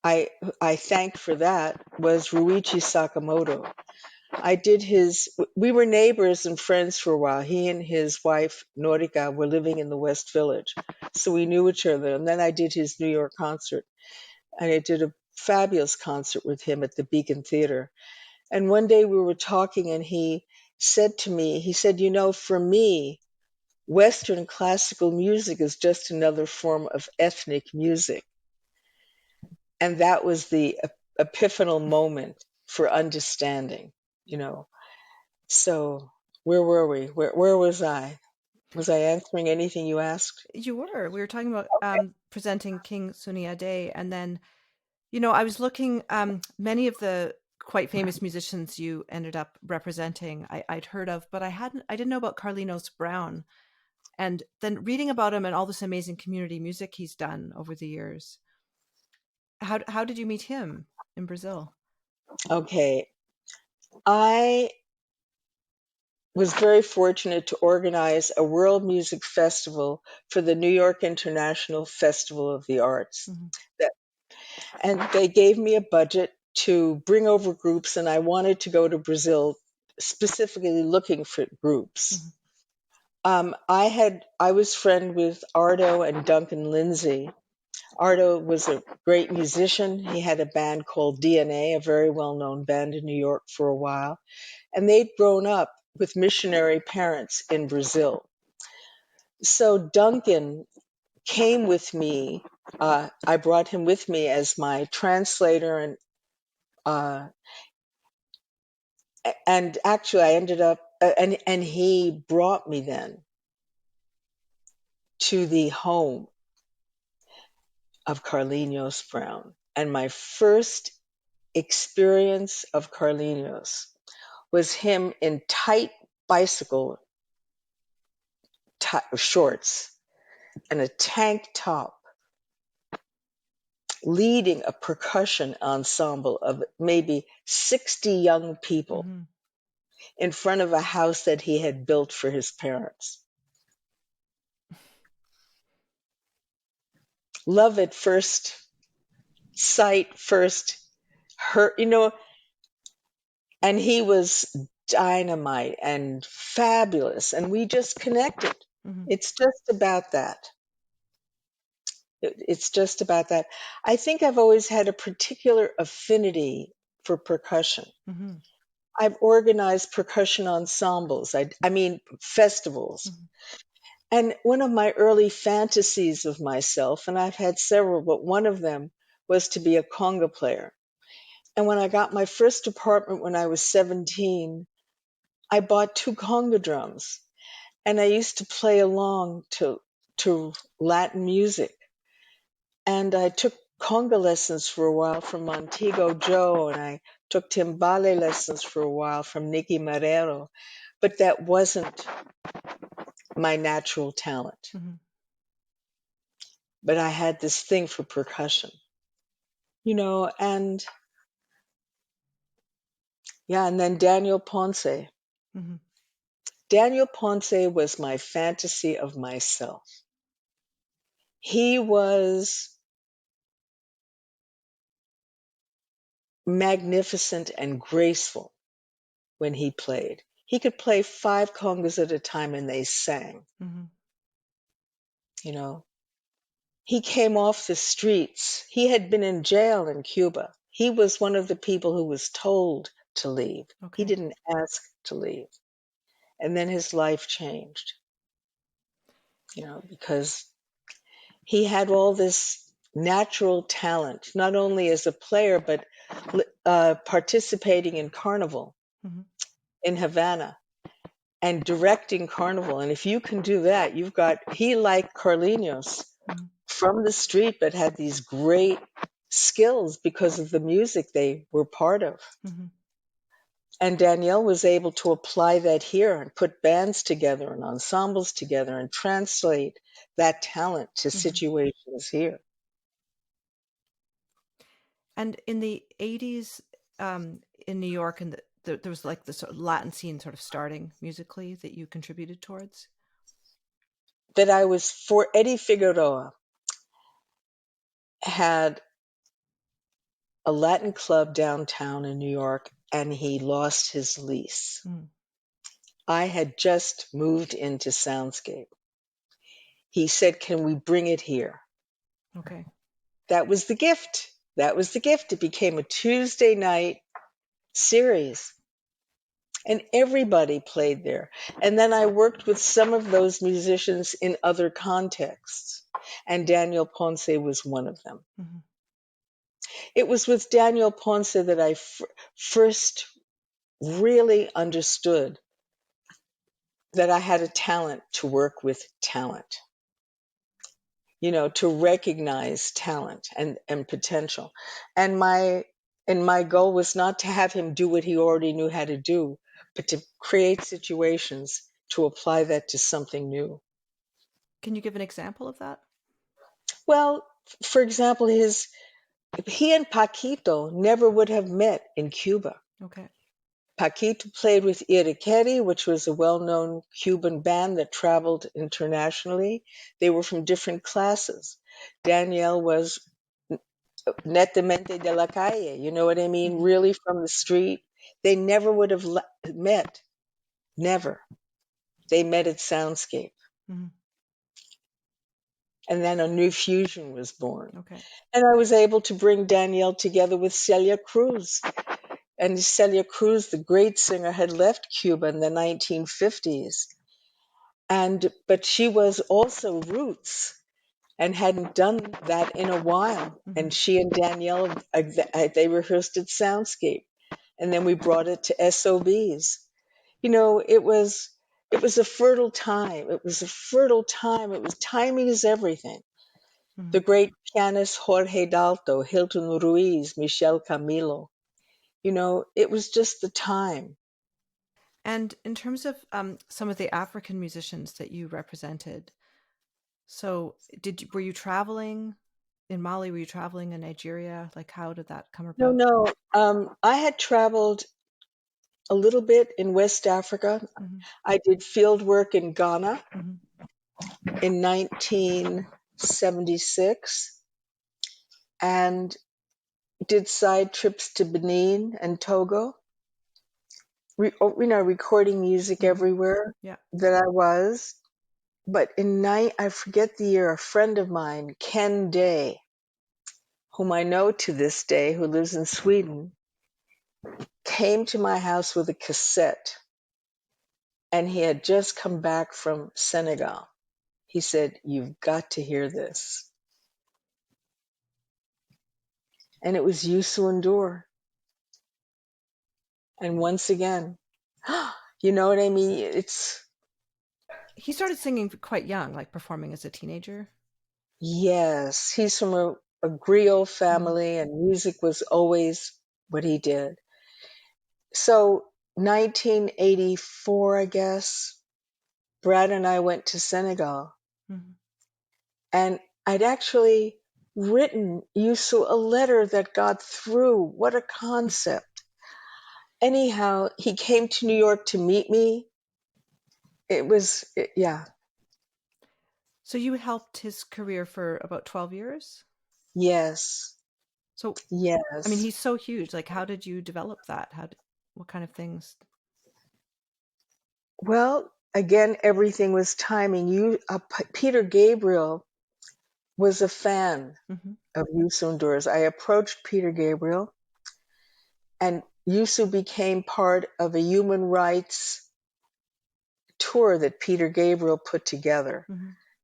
I thank for that was Ruichi Sakamoto. We were neighbors and friends for a while. He and his wife, Norika, were living in the West Village. So we knew each other. And then I did his New York concert. And I did a fabulous concert with him at the Beacon Theater. And one day we were talking and he said to me, for me, Western classical music is just another form of ethnic music. And that was the epiphanal moment for understanding, you know. So where were we? Where was I? Was I answering anything you asked? You were. We were talking about presenting King Sunny Ade, and then, I was looking. Many of the quite famous musicians you ended up representing, I'd heard of, but I didn't know about Carlinhos Brown, and then reading about him and all this amazing community music he's done over the years. How did you meet him in Brazil? Okay, I was very fortunate to organize a world music festival for the New York International Festival of the Arts. And they gave me a budget to bring over groups, and I wanted to go to Brazil specifically looking for groups. I was friend with Ardo and Duncan Lindsay. Ardo was a great musician. He had a band called DNA, a very well-known band in New York for a while. And they'd grown up with missionary parents in Brazil. So Duncan came with me. I brought him with me as my translator, and actually I ended up, and he brought me then to the home of Carlinhos Brown. And my first experience of Carlinhos was him in tight bicycle shorts and a tank top, leading a percussion ensemble of maybe 60 young people in front of a house that he had built for his parents. Love at first sight, first hurt, and he was dynamite and fabulous, and we just connected. It's just about that. It's just about that. I think I've always had a particular affinity for percussion. I've organized percussion ensembles, festivals. And one of my early fantasies of myself, and I've had several, but one of them was to be a conga player. And when I got my first apartment when I was 17, I bought 2 conga drums, and I used to play along to Latin music. And I took conga lessons for a while from Montego Joe, and I took timbale lessons for a while from Nicky Marrero, but that wasn't my natural talent. But I had this thing for percussion, and then Daniel Ponce. Daniel Ponce was my fantasy of myself. He was magnificent and graceful when he played. He could play 5 congas at a time and they sang. He came off the streets. He had been in jail in Cuba. He was one of the people who was told to leave. He didn't ask to leave. And then his life changed, because he had all this natural talent, not only as a player, but participating in Carnival in Havana and directing Carnival. And if you can do that, he like Carlinhos from the street, but had these great skills because of the music they were part of. And Danielle was able to apply that here and put bands together and ensembles together and translate that talent to situations here. And in the 80s, in New York, and there was like the sort of Latin scene sort of starting musically that you contributed towards? That I was for Eddie Figueroa had a Latin club downtown in New York, and he lost his lease. I had just moved into Soundscape. He said, "Can we bring it here?" Okay. That was the gift. It became a Tuesday night series. And everybody played there. And then I worked with some of those musicians in other contexts. And Daniel Ponce was one of them. Mm-hmm. It was with Daniel Ponce that I first really understood that I had a talent to work with talent, to recognize talent and potential. And my goal was not to have him do what he already knew how to do, but to create situations to apply that to something new. Can you give an example of that? Well, for example, he and Paquito never would have met in Cuba. Okay. Paquito played with Iriqueri, which was a well-known Cuban band that traveled internationally. They were from different classes. Danielle was netamente de la calle, you know what I mean? Mm-hmm. Really from the street. They never would have met. Never. They met at Soundscape. Mm-hmm. And then a new fusion was born. Okay. And I was able to bring Danielle together with Celia Cruz. And Celia Cruz, the great singer, had left Cuba in the 1950s. But she was also roots and hadn't done that in a while. Mm-hmm. And she and Danielle, they rehearsed at Soundscape. And then we brought it to SOBs. It was a fertile time. It was a fertile time. It was timing is everything. Mm-hmm. The great pianists Jorge Dalto, Hilton Ruiz, Michel Camilo. It was just the time. And in terms of some of the African musicians that you represented, so were you traveling in Mali? Were you traveling in Nigeria? Like, how did that come about? No. I had traveled a little bit in West Africa. Mm-hmm. I did field work in Ghana in 1976 and did side trips to Benin and Togo. Recording music everywhere that I was. But I forget the year, a friend of mine, Ken Day, whom I know to this day, who lives in Sweden, came to my house with a cassette. And he had just come back from Senegal. He said, "You've got to hear this." And it was Youssou N'dour. And once again, you know what I mean? He started singing quite young, like performing as a teenager. Yes, he's from a griot family, and music was always what he did. So 1984, I guess, Brad and I went to Senegal. Mm-hmm. And I'd actually written Youssou a letter that got through. What a concept. Anyhow, he came to New York to meet me. Yeah. So you helped his career for about 12 years? Yes. So, yes. I mean, he's so huge. Like, how did you develop that? What kind of things? Well, again, everything was timing. Peter Gabriel was a fan of Youssou N'dour's. I approached Peter Gabriel, and Youssou became part of a human rights tour that Peter Gabriel put together,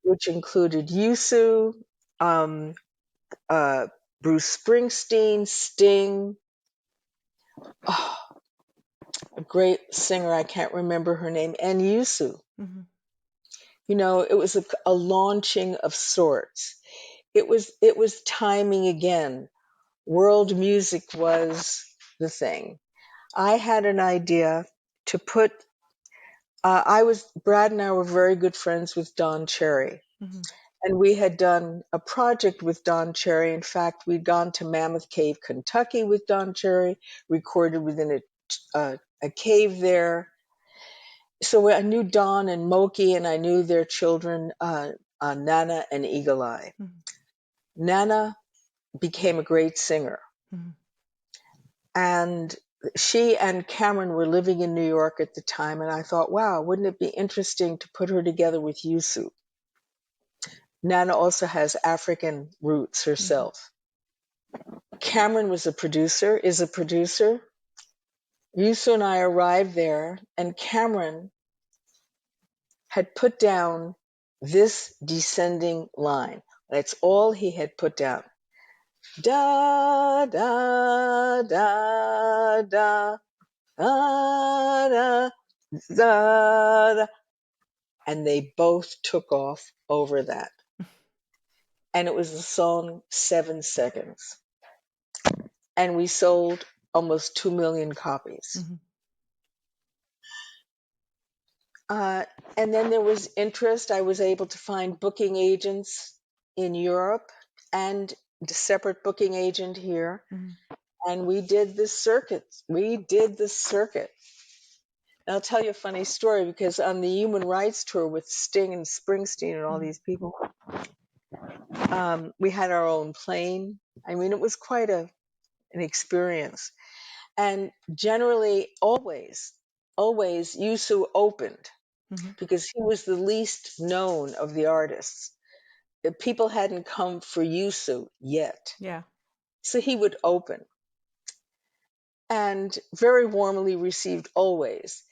which included Youssou, Bruce Springsteen, Sting, a great singer, I can't remember her name, and Youssou. Mm-hmm. It was a launching of sorts. It was timing again. World music was the thing. I had an idea to put, Brad and I were very good friends with Don Cherry. Mm-hmm. And we had done a project with Don Cherry. In fact, we'd gone to Mammoth Cave, Kentucky with Don Cherry, recorded within a cave there. So I knew Don and Moki, and I knew their children, Nana and Eagle Eye. Mm-hmm. Nana became a great singer. Mm-hmm. And she and Cameron were living in New York at the time, and I thought, wow, wouldn't it be interesting to put her together with Youssou? Nana also has African roots herself. Mm-hmm. Cameron is a producer, Youssou and I arrived there, and Cameron had put down this descending line. That's all he had put down. Da, da, da, da, da, da, da, da. And they both took off over that. And it was the song 7 Seconds. And we sold almost 2 million copies. Mm-hmm. And then there was interest. I was able to find booking agents in Europe and a separate booking agent here. Mm-hmm. And we did the circuit. And I'll tell you a funny story, because on the Human Rights Tour with Sting and Springsteen and all these people, we had our own plane. I mean, it was quite an experience. And generally, always, Youssou opened, because he was the least known of the artists. The people hadn't come for Youssou yet. Yeah. So he would open. And very warmly received always.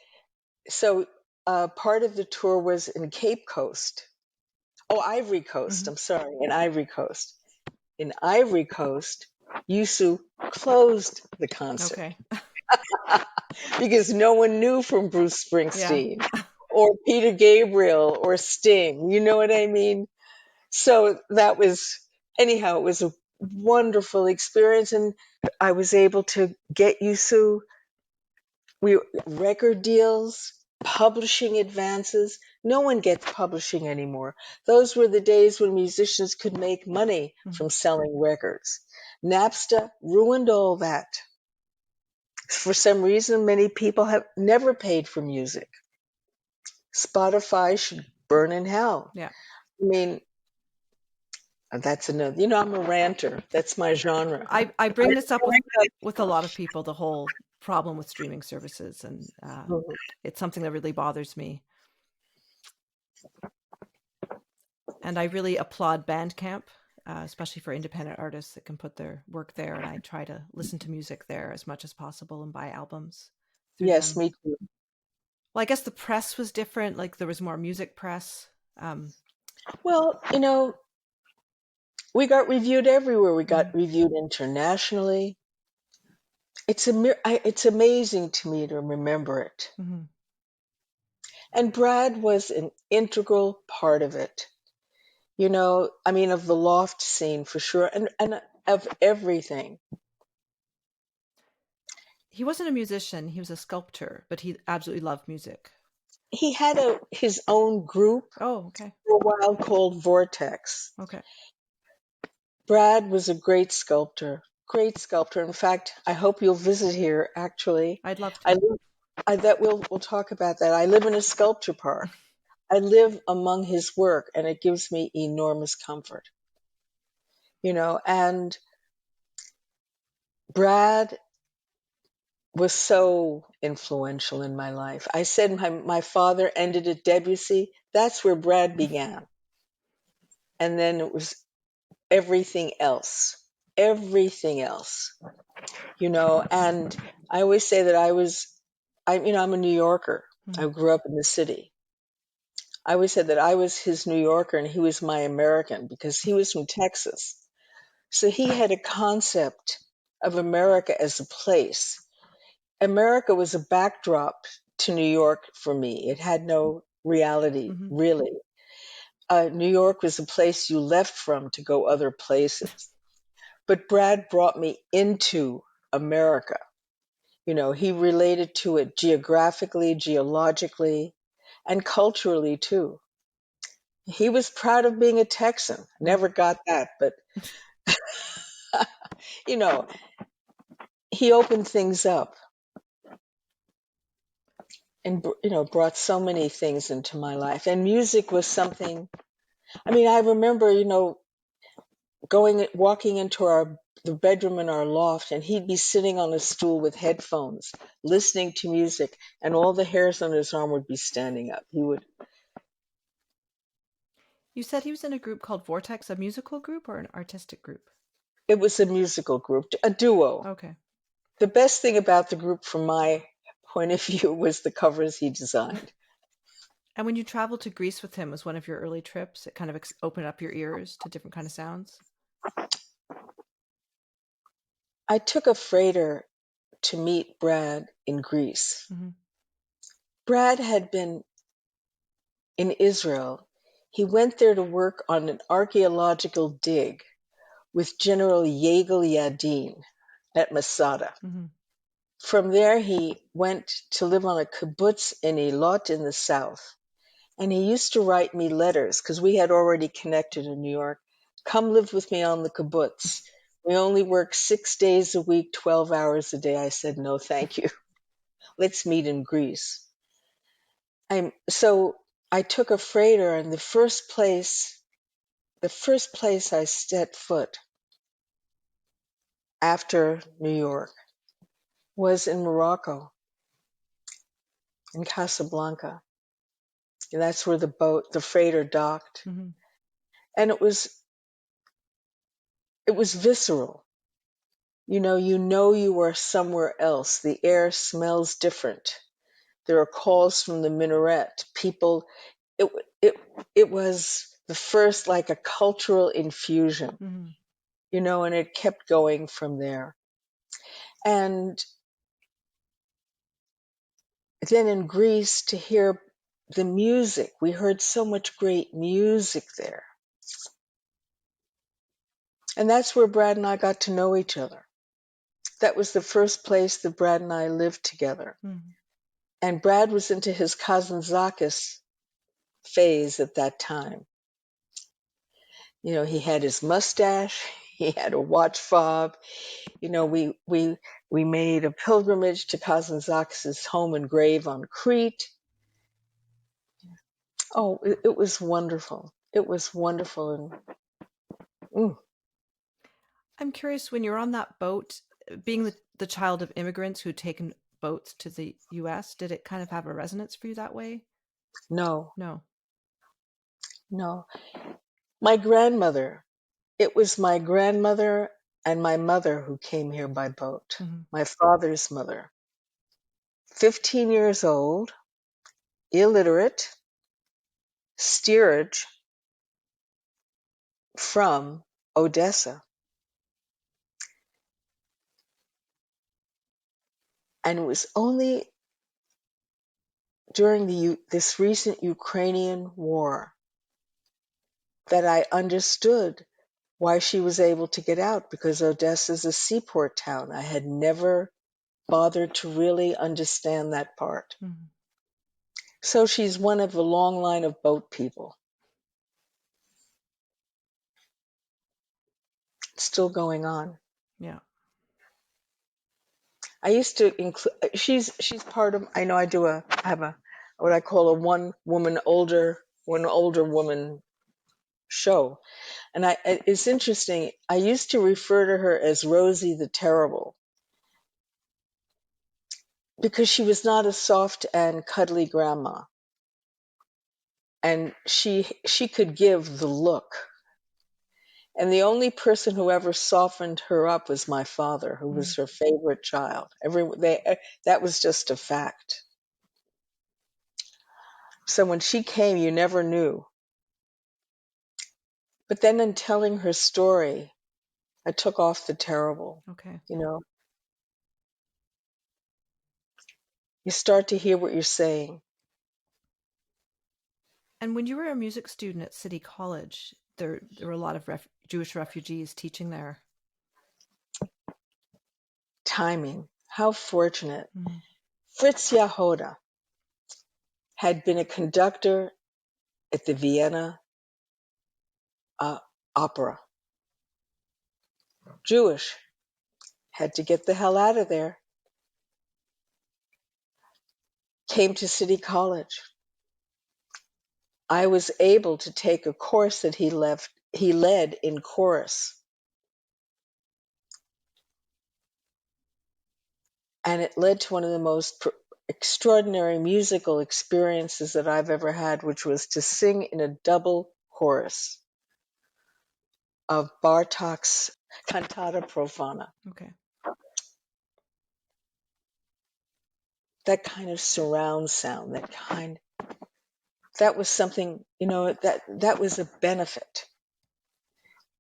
So part of the tour was in Cape Coast. Oh, Ivory Coast. I'm sorry, in Ivory Coast. In Ivory Coast, Youssou closed the concert. Okay. Because no one knew from Bruce Springsteen or Peter Gabriel or Sting. You know what I mean? So that was, anyhow, it was a wonderful experience. And I was able to get Youssou record deals, publishing advances. No one gets publishing anymore. Those were the days when musicians could make money from selling records. Napster ruined all that. For some reason, many people have never paid for music. Spotify should burn in hell. Yeah. I mean, that's another, I'm a ranter. That's my genre. I bring this up with a lot of people, the whole problem with streaming services, and it's something that really bothers me. And I really applaud Bandcamp, especially for independent artists that can put their work there. And I try to listen to music there as much as possible and buy albums. Yes, me too. Well, I guess the press was different. Like there was more music press. Well, we got reviewed everywhere. We got reviewed internationally. It's amazing to me to remember it. And Brad was an integral part of it. Of the loft scene for sure, and of everything. He wasn't a musician, he was a sculptor, but he absolutely loved music. He had his own group for a while called Vortex. Okay. Brad was a great sculptor. In fact, I hope you'll visit here, actually. I'd love to. We'll talk about that. I live in a sculpture park. I live among his work, and it gives me enormous comfort. And Brad was so influential in my life. I said my father ended at Debussy. That's where Brad began. And then it was everything else. And I always say that I'm a New Yorker. I grew up in the city. I always said that I was his New Yorker and he was my American, because he was from Texas. So he had a concept of America as a place. America was a backdrop to New York for me. It had no reality, really. New York was a place you left from to go other places. But Brad brought me into America. He related to it geographically, geologically, and culturally too. He was proud of being a Texan. Never got that, but he opened things up and brought so many things into my life. And music was something. I remember walking into the bedroom in our loft, and he'd be sitting on a stool with headphones listening to music, and all the hairs on his arm would be standing up. He would. You said he was in a group called Vortex, a musical group or an artistic group? It was a musical group, a duo. Okay. The best thing about the group, from my point of view, was the covers he designed. And when you traveled to Greece with him, was one of your early trips? It kind of opened up your ears to different kind of sounds? I took a freighter to meet Brad in Greece. Mm-hmm. Brad had been in Israel. He went there to work on an archaeological dig with General Yigal Yadin at Masada. Mm-hmm. From there, he went to live on a kibbutz in Eilat in the south. And he used to write me letters because we had already connected in New York. Come live with me on the kibbutz. We only work 6 days a week, 12 hours a day. I said, no, thank you. Let's meet in Greece. So I took a freighter, and the first place I set foot after New York was in Morocco, in Casablanca. And that's where the freighter docked. Mm-hmm. And it was visceral. You know you are somewhere else. The air smells different. There are calls from the minaret. People, it was the first, like a cultural infusion, mm-hmm. And it kept going from there. And then in Greece, to hear the music, we heard so much great music there. And that's where Brad and I got to know each other. That was the first place that Brad and I lived together. Mm-hmm. And Brad was into his Kazantzakis phase at that time. He had his mustache, he had a watch fob. We made a pilgrimage to Kazantzakis' home and grave on Crete. Oh, it was wonderful. It was wonderful. And I'm curious, when you're on that boat, being the child of immigrants who'd taken boats to the U.S., did it kind of have a resonance for you that way? No. My grandmother, it was my grandmother and my mother who came here by boat. Mm-hmm. My father's mother. 15 years old, illiterate, steerage from Odessa. And it was only during this recent Ukrainian war that I understood why she was able to get out, because Odessa is a seaport town. I had never bothered to really understand that part. Mm-hmm. So she's one of a long line of boat people. It's still going on. Yeah. I used to include, she's part of, I know I have what I call a one older woman show. And it's interesting. I used to refer to her as Rosie the Terrible, because she was not a soft and cuddly grandma. And she could give the look. And the only person who ever softened her up was my father, who was her favorite child. That was just a fact. So when she came, you never knew. But then in telling her story, I took off the terrible. Okay. You start to hear what you're saying. And when you were a music student at City College, there were a lot of Jewish refugees teaching there. Timing. How fortunate. Mm-hmm. Fritz Jahoda had been a conductor at the Vienna Opera. Jewish. Had to get the hell out of there. Came to City College. I was able to take a course that he led in chorus. And it led to one of the most extraordinary musical experiences that I've ever had, which was to sing in a double chorus of Bartók's Cantata Profana. Okay. that kind of surround sound, that was something, that was a benefit.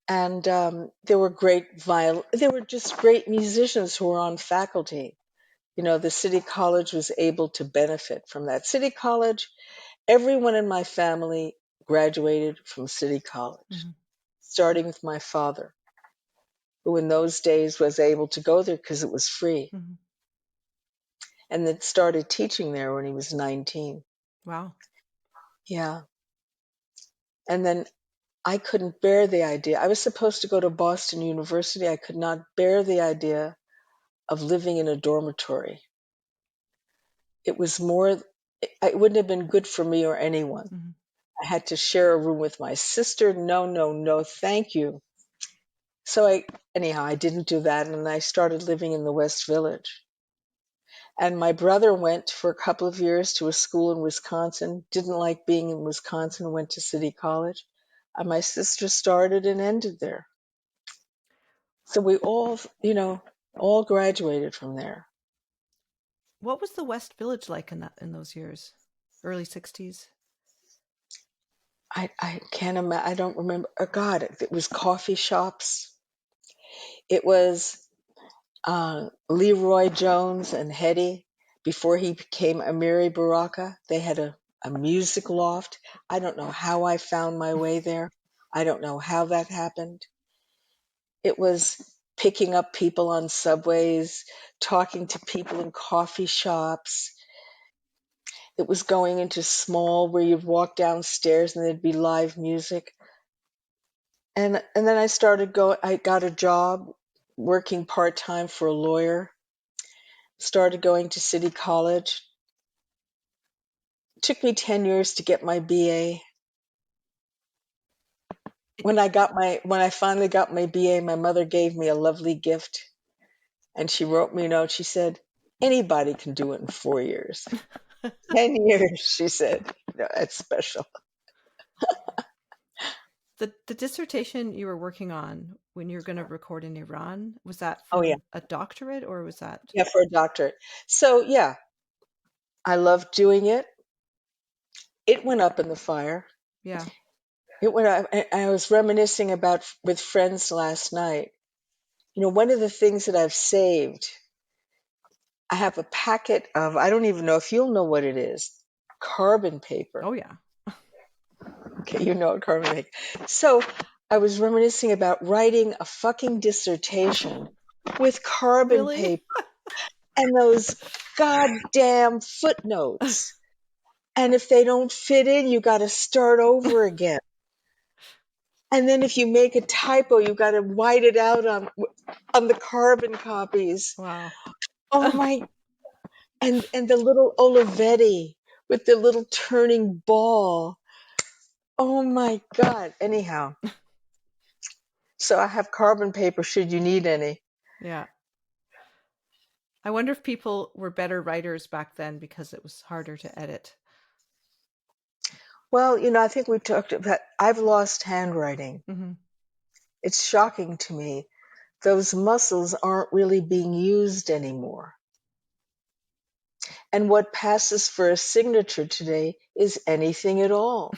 And there were just great musicians who were on faculty. The City College was able to benefit from that. City College, everyone in my family graduated from City College, starting with my father, who in those days was able to go there because it was free. And then started teaching there when he was 19. Wow. Yeah. And then I couldn't bear the idea. I was supposed to go to Boston University. I could not bear the idea of living in a dormitory. It wouldn't have been good for me or anyone. I had to share a room with my sister. No, thank you. So I didn't do that, and I started living in the West Village. And my brother went for a couple of years to a school in Wisconsin, didn't like being in Wisconsin, went to City College. And my sister started and ended there. So we all graduated from there. What was the West Village like in those years? Early 60s? I can't imagine. I don't remember. Oh God, it was coffee shops. It was Leroy Jones and Hetty, before he became Amiri Baraka. They had a music loft. I don't know how I found my way there. I don't know how that happened. It was picking up people on subways, talking to people in coffee shops. It was going into small where you'd walk downstairs and there'd be live music. And then I got a job working part-time for a lawyer. Started going to City College. It took me 10 years to get my BA. When I finally got my BA, my mother gave me a lovely gift. And she wrote me a note. She said, anybody can do it in 4 years. 10 years, she said. That's special. The dissertation you were working on when you were going to record in Iran, was that Oh, for yeah. a doctorate, or was that? Yeah, for a doctorate. So, yeah, I loved doing it. It went up in the fire. Yeah. It went up. I was reminiscing with friends last night. One of the things that I've saved, I have a packet of, I don't even know if you'll know what it is, carbon paper. Oh, yeah. Okay, you know what carbon paper. So I was reminiscing about writing a fucking dissertation with carbon paper and those goddamn footnotes. And if they don't fit in, you got to start over again. And then if you make a typo, you got to white it out on the carbon copies. Wow. Oh my! And the little Olivetti with the little turning ball. Oh my God! Anyhow, so I have carbon paper. Should you need any? Yeah. I wonder if people were better writers back then because it was harder to edit. Well, I think we talked about. I've lost handwriting. Mm-hmm. It's shocking to me. Those muscles aren't really being used anymore. And what passes for a signature today is anything at all.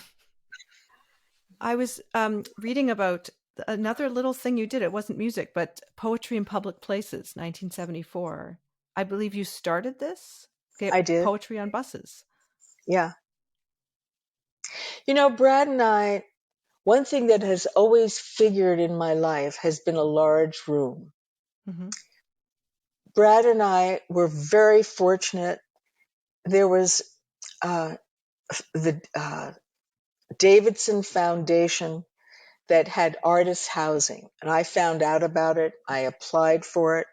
I was reading about another little thing you did. It wasn't music, but Poetry in Public Places, 1974. I believe you started this? I did. Poetry on buses. Yeah. Brad and I, one thing that has always figured in my life has been a large room. Mm-hmm. Brad and I were very fortunate. There was the Davidson Foundation that had artist housing, and I found out about it. I applied for it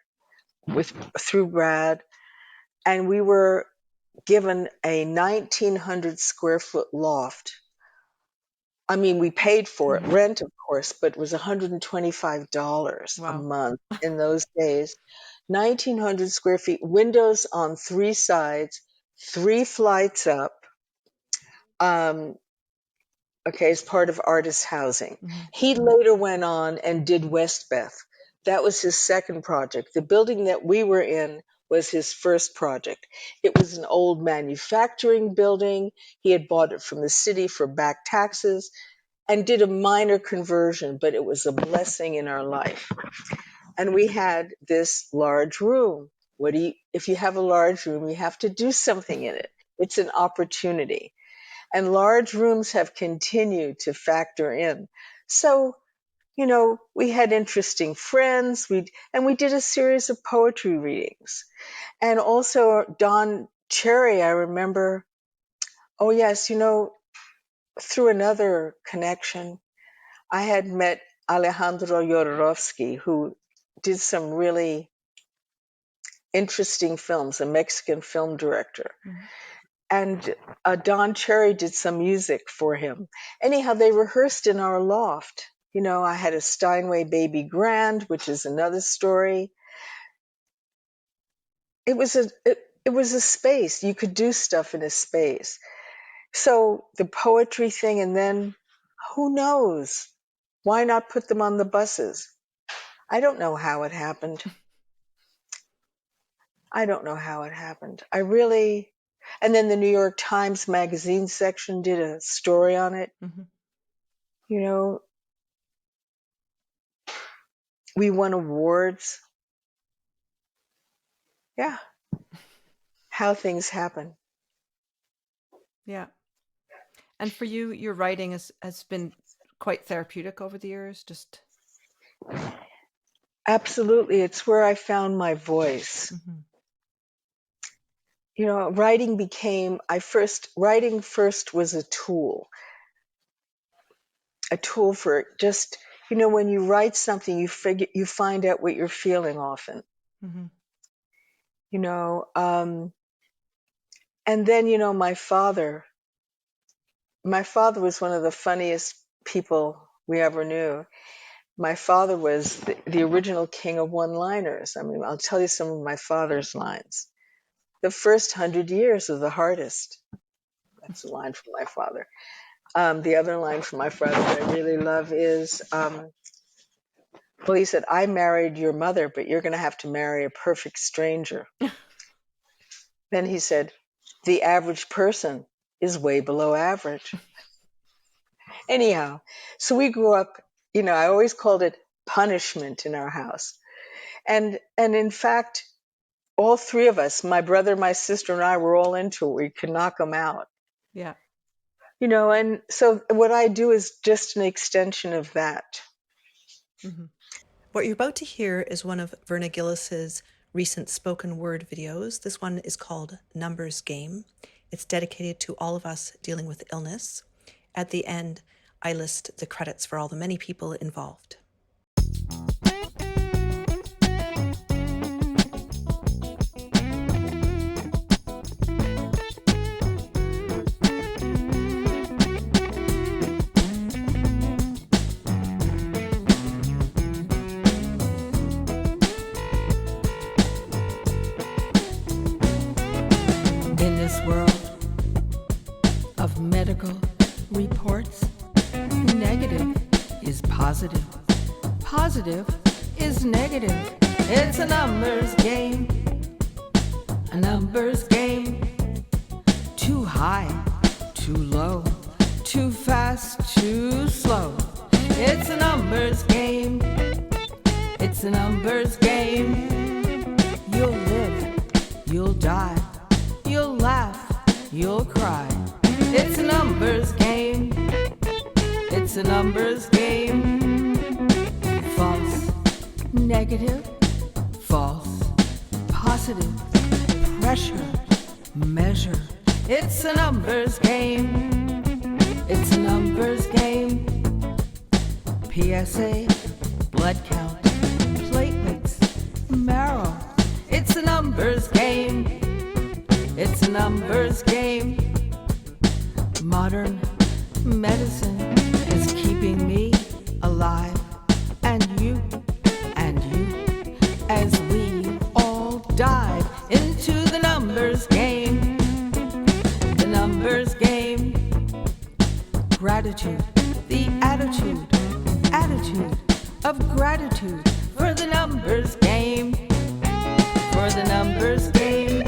through Brad, and we were given a 1,900 square foot loft. I mean, we paid for it, rent, of course, but it was $125 a month in those days. 1,900 square feet, windows on 3 sides, 3 flights up. As part of artist housing. Mm-hmm. He later went on and did Westbeth. That was his second project. The building that we were in was his first project. It was an old manufacturing building. He had bought it from the city for back taxes and did a minor conversion, but it was a blessing in our life. And we had this large room. If you have a large room, you have to do something in it. It's an opportunity. And large rooms have continued to factor in. So, we had interesting friends. We did a series of poetry readings. And also Don Cherry, I remember, oh yes, through another connection, I had met Alejandro Jodorowsky, who did some really interesting films, a Mexican film director. Mm-hmm. And Don Cherry did some music for him. Anyhow, they rehearsed in our loft. I had a Steinway Baby Grand, which is another story. It was a space. You could do stuff in a space. So the poetry thing, and then who knows? Why not put them on the buses? I don't know how it happened. And then the New York Times magazine section did a story on it. Mm-hmm. We won awards. Yeah. How things happen. Yeah. And for you, your writing has been quite therapeutic over the years, just... Absolutely. It's where I found my voice. Mm-hmm. Writing first was a tool for just, when you write something, you find out what you're feeling often. Mm-hmm. And then, my father was one of the funniest people we ever knew. My father was the original king of one-liners. I mean, I'll tell you some of my father's lines. The first 100 years are the hardest. That's a line from my father. The other line from my father that I really love is, he said, I married your mother, but you're going to have to marry a perfect stranger. Then he said, the average person is way below average. Anyhow, so we grew up, I always called it punishment in our house. And in fact, all three of us, my brother, my sister, and I were all into it. We could knock them out. Yeah. And so what I do is just an extension of that. Mm-hmm. What you're about to hear is one of Verna Gillis's recent spoken word videos. This one is called Numbers Game. It's dedicated to all of us dealing with illness. At the end, I list the credits for all the many people involved. In this world of medical reports, negative is positive. Positive is negative. It's a numbers game. A numbers game. Too high, too low. Too fast, too slow. It's a numbers game. It's a numbers game. You'll live, you'll die. You'll laugh, you'll cry. It's a numbers game. It's a numbers game. False, negative, false, positive, pressure, measure. It's a numbers game. It's a numbers game. PSA, blood count, platelets, marrow. It's a numbers game. It's a numbers game. Modern medicine is keeping me alive, and you, as we all dive into the numbers game. The numbers game. Gratitude, the attitude of gratitude for the numbers game. For for the numbers game.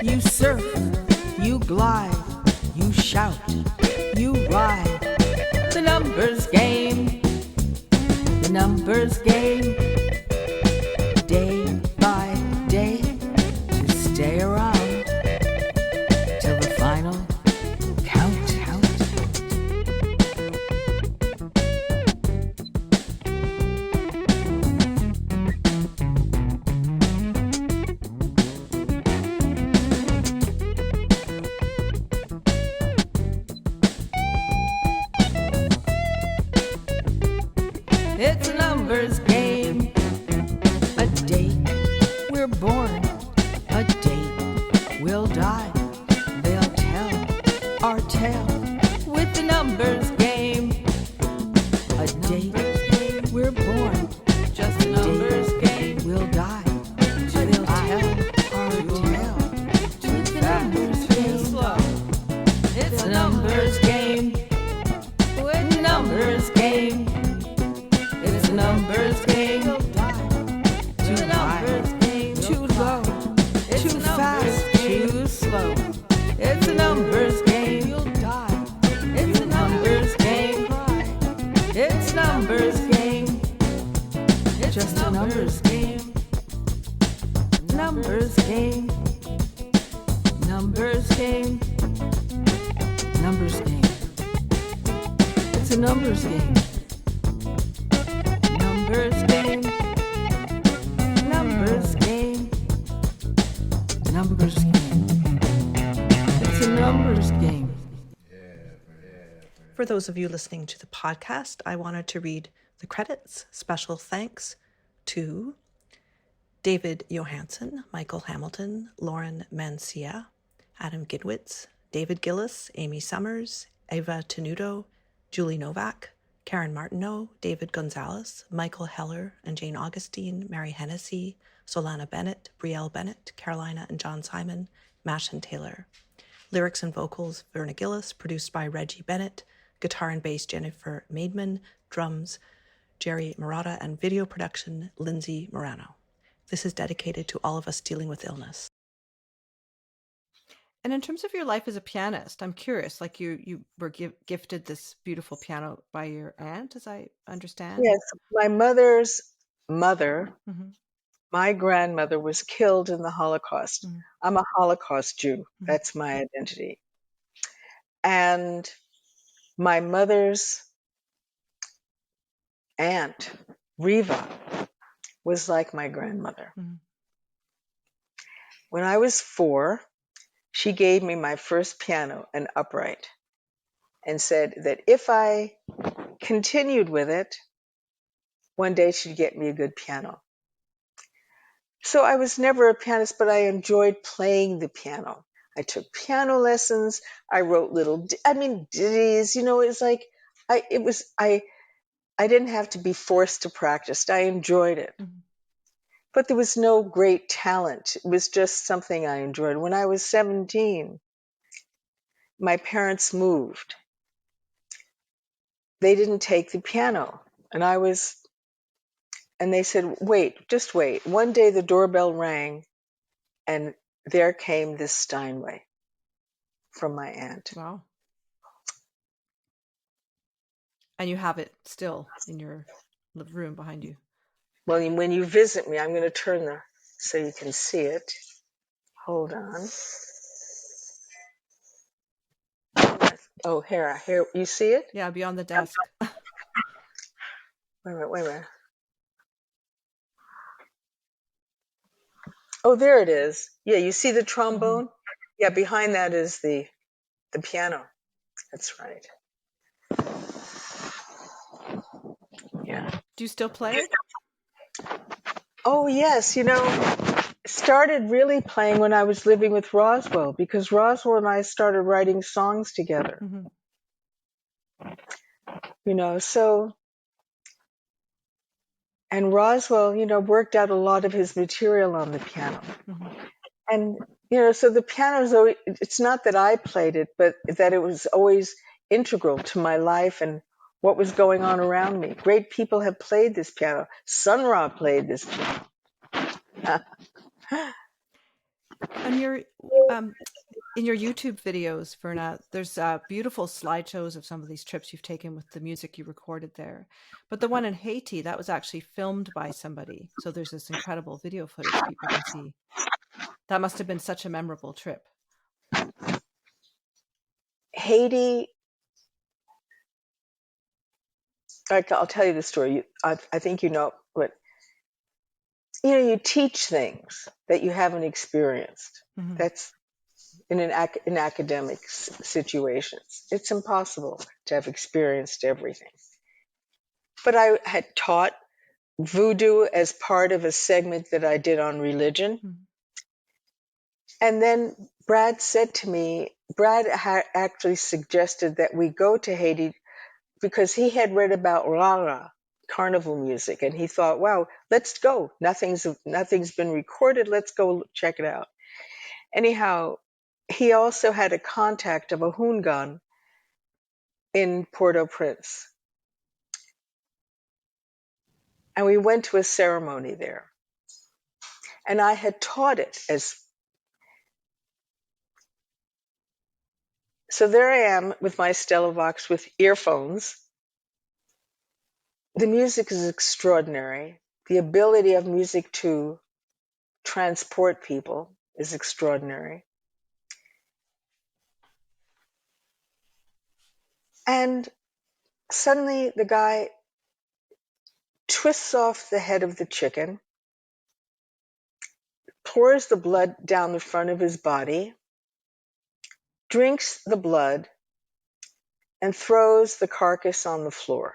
You surf, you glide, you shout, you ride. The numbers game. The numbers game. Day by day to stay around till the final count. It's a numbers game. A date we're born, a date we'll die. They'll tell our tale with the numbers game. A date we're born, just a numbers game. We'll die. They'll tell our tale with the numbers game. It's a numbers game. With the numbers game. It's a numbers game. Too high, too low, too fast, too slow. It's a numbers game. You'll die. It's a numbers game. It's numbers game. It's just a numbers game. Numbers game. Numbers game. Numbers game. It's a numbers game. Numbers game. Numbers game. Numbers game. It's a numbers game. For those of you listening to the podcast, I wanted to read the credits. Special thanks to David Johansen, Michael Hamilton, Lauren Mancia, Adam Gidwitz, David Gillis, Amy Summers, Eva Tenuto, Julie Novak, Karen Martineau, David Gonzalez, Michael Heller and Jane Augustine, Mary Hennessy, Solana Bennett, Brielle Bennett, Carolina and John Simon, Mashin Taylor. Lyrics and vocals, Verna Gillis, produced by Reggie Bennett, guitar and bass, Jennifer Maidman, drums, Jerry Murata, and video production, Lindsay Morano. This is dedicated to all of us dealing with illness. And in terms of your life as a pianist, I'm curious, like you were gifted this beautiful piano by your aunt, as I understand? Yes, my mother's mother, my grandmother, was killed in the Holocaust. I'm a Holocaust Jew. That's my identity. And my mother's aunt, Riva, was like my grandmother. When I was 4, she gave me my first piano, an upright, and said that if I continued with it, one day she'd get me a good piano. So I was never a pianist, but I enjoyed playing the piano. I took piano lessons. I wrote little, ditties. You know, it's like I didn't have to be forced to practice. I enjoyed it. But there was no great talent. It was just something I enjoyed. When I was 17, my parents moved. They didn't take the piano. And they said, just wait. One day the doorbell rang, and there came this Steinway from my aunt. Wow. And you have it still in your room behind you. Well, when you visit me, I'm going to turn so you can see it. Hold on. Oh, here, you see it? Yeah, beyond the desk. Wait a minute. Oh, there it is. Yeah, you see the trombone? Yeah, behind that is the piano. That's right. Yeah. Do you still play it? Oh, yes. Started really playing when I was living with Roswell, because Roswell and I started writing songs together. And Roswell, worked out a lot of his material on the piano. And, so the piano's always, it's not that I played it, but that it was always integral to my life and what was going on around me. Great people have played this piano. Sun Ra played this piano. On your in your YouTube videos, Verna, there's beautiful slideshows of some of these trips you've taken with the music you recorded there. But the one in Haiti, that was actually filmed by somebody. So there's this incredible video footage people can see. That must have been such a memorable trip. Haiti, I'll tell you the story. I think you know, but you teach things that you haven't experienced. Mm-hmm. That's in academic situations. It's impossible to have experienced everything. But I had taught voodoo as part of a segment that I did on religion. Mm-hmm. And then Brad said to me, Brad had actually suggested that we go to Haiti because he had read about Rara, carnival music, and he thought, wow, let's go. Nothing's been recorded. Let's go check it out. Anyhow, he also had a contact of a Hungan in Port-au-Prince. And we went to a ceremony there. And I had taught it as... So there I am with my Stella Vox with earphones. The music is extraordinary. The ability of music to transport people is extraordinary. And suddenly the guy twists off the head of the chicken, pours the blood down the front of his body, drinks the blood, and throws the carcass on the floor.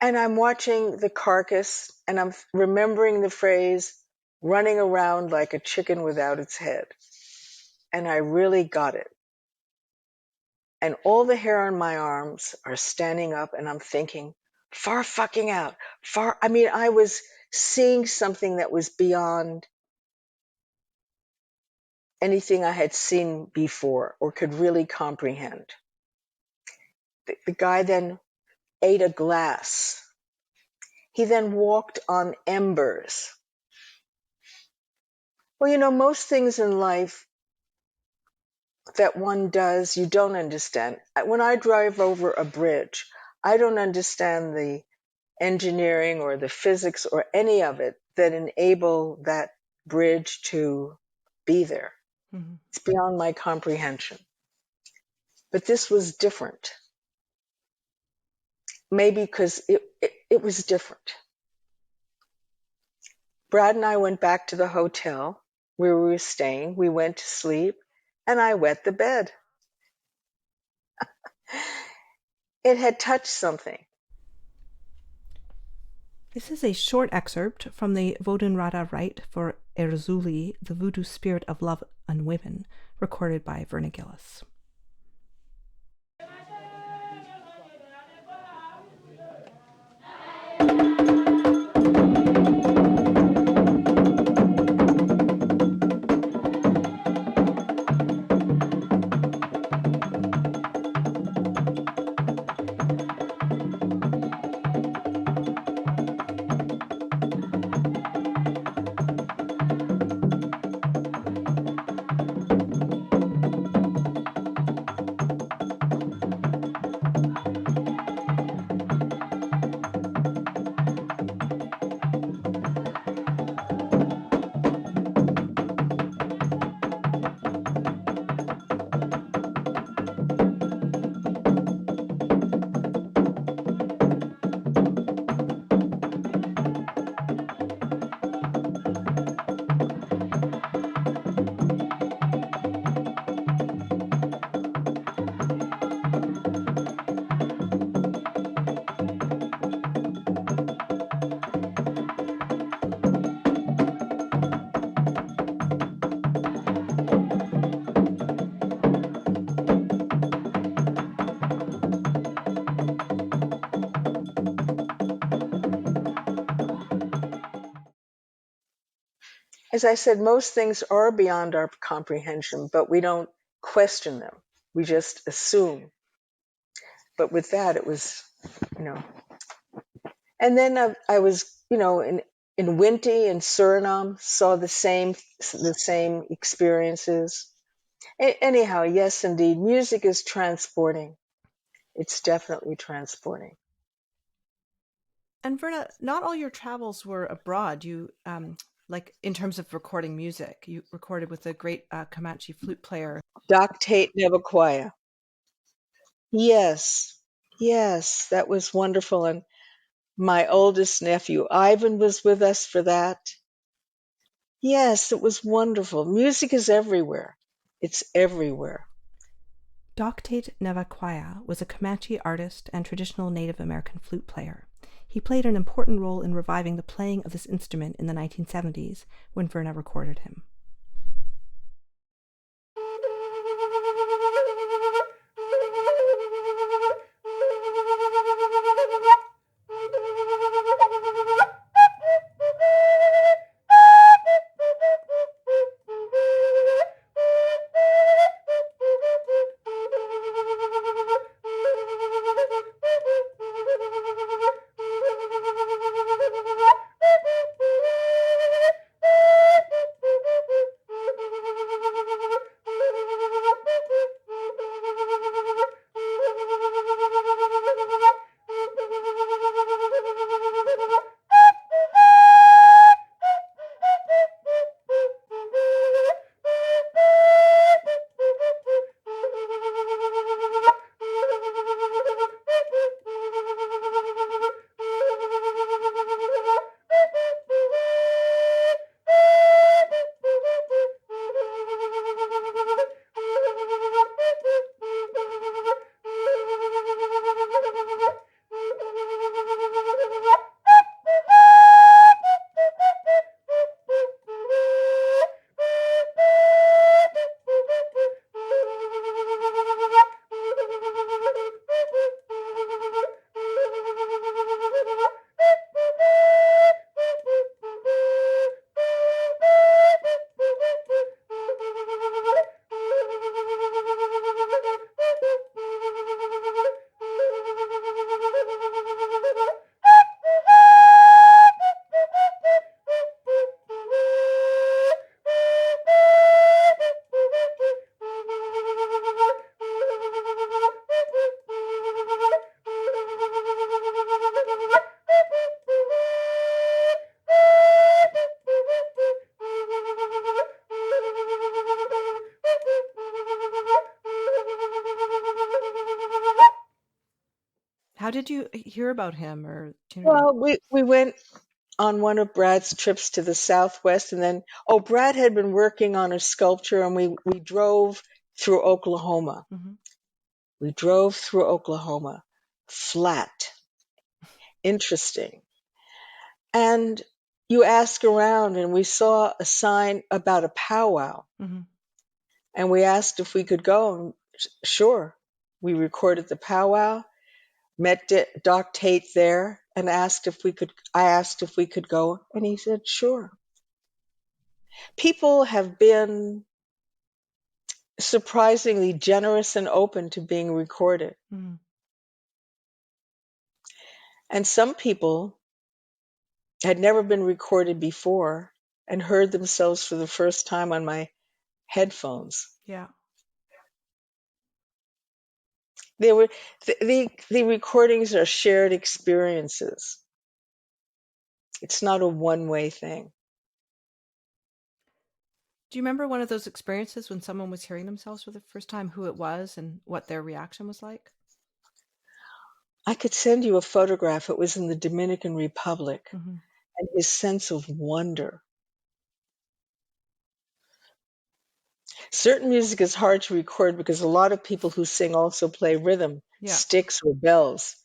And I'm watching the carcass, and I'm remembering the phrase, running around like a chicken without its head. And I really got it. And all the hair on my arms are standing up, and I'm thinking, far fucking out. I was seeing something that was beyond anything I had seen before or could really comprehend. The guy then ate a glass. He then walked on embers. Well, most things in life that one does, you don't understand. When I drive over a bridge, I don't understand the engineering or the physics or any of it that enable that bridge to be there. Mm-hmm. It's beyond my comprehension. But this was different. Maybe because it was different. Brad and I went back to the hotel where we were staying. We went to sleep, and I wet the bed. It had touched something. This is a short excerpt from the Vodun-Rada Rite for Erzulie, the Voodoo Spirit of Love and Women, recorded by Verna Gillis. As I said, most things are beyond our comprehension, but we don't question them. We just assume. But with that, it was, And then I was, in Winti in Suriname, saw the same experiences. Anyhow, yes, indeed, music is transporting. It's definitely transporting. And Verna, not all your travels were abroad. You, like in terms of recording music, you recorded with a great Comanche flute player, Doc Tate Nevaquaya. Yes, that was wonderful. And my oldest nephew, Ivan, was with us for that. Yes, it was wonderful. Music is everywhere. It's everywhere. Doc Tate Nevaquaya was a Comanche artist and traditional Native American flute player. He played an important role in reviving the playing of this instrument in the 1970s when Verna recorded him. How did you hear about him? Well, we went on one of Brad's trips to the Southwest, and then, Brad had been working on a sculpture, and we drove through Oklahoma. Mm-hmm. We drove through Oklahoma. Flat. Interesting. And you ask around, and we saw a sign about a powwow. Mm-hmm. And we asked if we could go, and sure. We recorded the powwow, met Doc Tate there, and I asked if we could go, and he said, sure. People have been surprisingly generous and open to being recorded. Mm-hmm. And some people had never been recorded before and heard themselves for the first time on my headphones. Yeah. They were the recordings are shared experiences. It's not a one-way thing. Do you remember one of those experiences when someone was hearing themselves for the first time, who it was and what their reaction was like? I could send you a photograph. It was in the Dominican Republic. Mm-hmm. And his sense of wonder. Certain music is hard to record because a lot of people who sing also play rhythm, sticks or bells.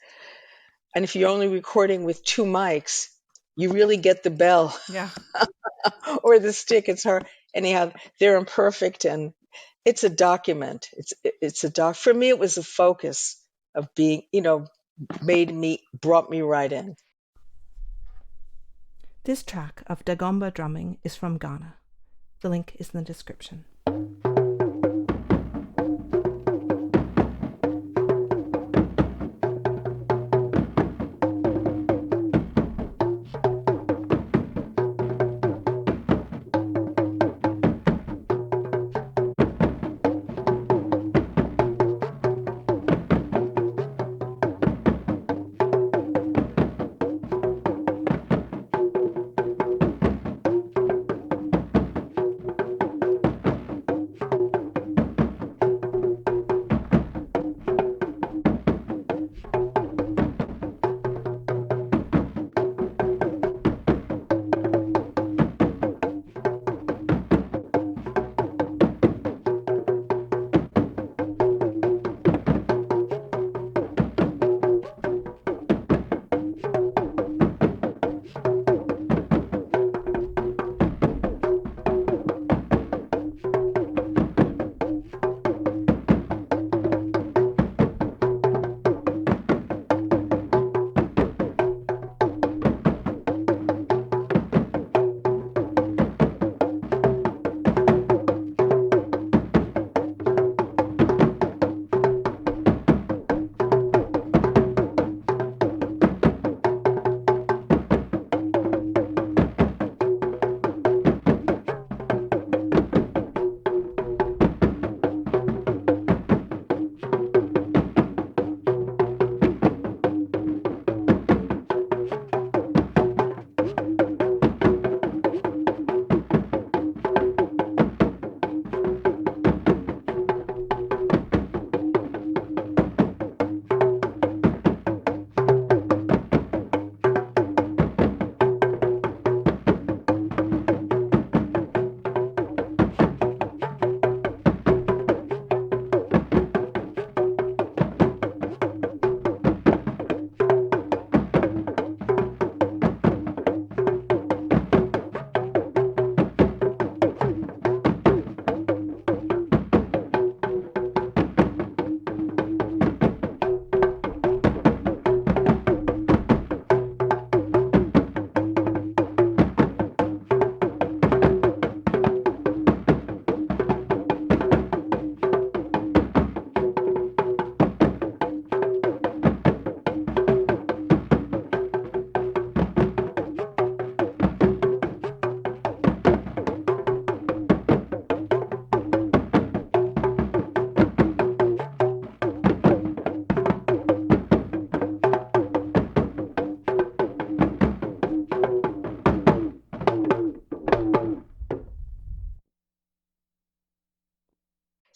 And if you're only recording with 2 mics, you really get the bell. Yeah. Or the stick. It's hard. Anyhow, they're imperfect, and it's a document. For me, it was a focus of being, brought me right in. This track of Dagomba drumming is from Ghana. The link is in the description.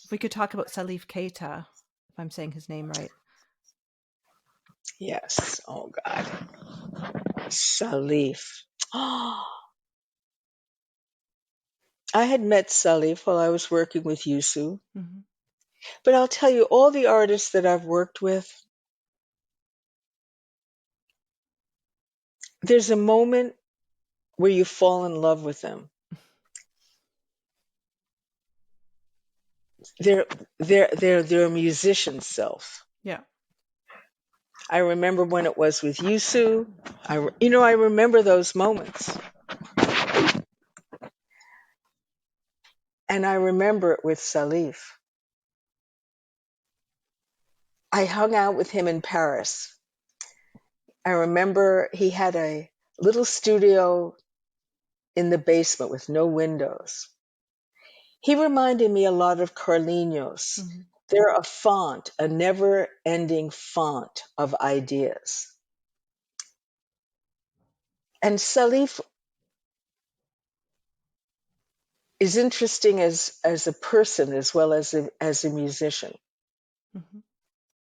If we could talk about Salif Keita, if I'm saying his name right. Yes. Oh, God. Salif. I had met Salif while I was working with Youssou. Mm-hmm. But I'll tell you, all the artists that I've worked with, there's a moment where you fall in love with them. They're a musician self. Yeah. I remember when it was with Youssou. I remember those moments. And I remember it with Salif. I hung out with him in Paris. I remember he had a little studio in the basement with no windows. He reminded me a lot of Carlinhos. Mm-hmm. They're a font, a never-ending font of ideas. And Salif is interesting as a person as well as a musician. Mm-hmm.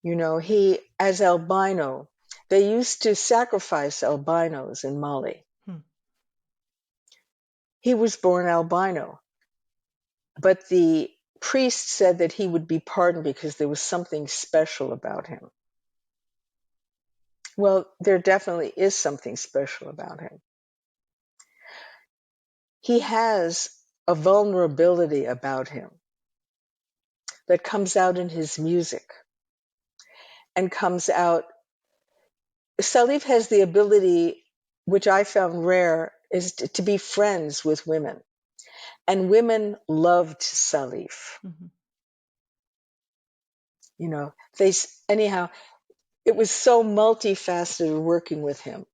You know, he, as albino, they used to sacrifice albinos in Mali. He was born albino, but the priest said that he would be pardoned because there was something special about him. Well, there definitely is something special about him. He has a vulnerability about him that comes out in his music and comes out. Salif has the ability, which I found rare, is to be friends with women. And women loved Salif. Mm-hmm. You know, anyhow, it was so multifaceted working with him.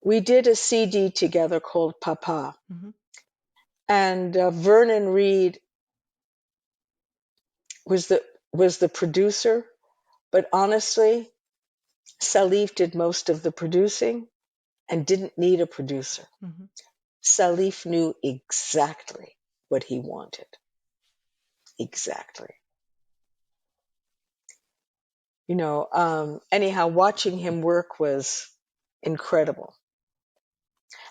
We did a CD together called Papa. Mm-hmm. And Vernon Reid was the producer, but honestly, Salif did most of the producing and didn't need a producer. Mm-hmm. Salif knew exactly what he wanted. Exactly. You know, anyhow, watching him work was incredible.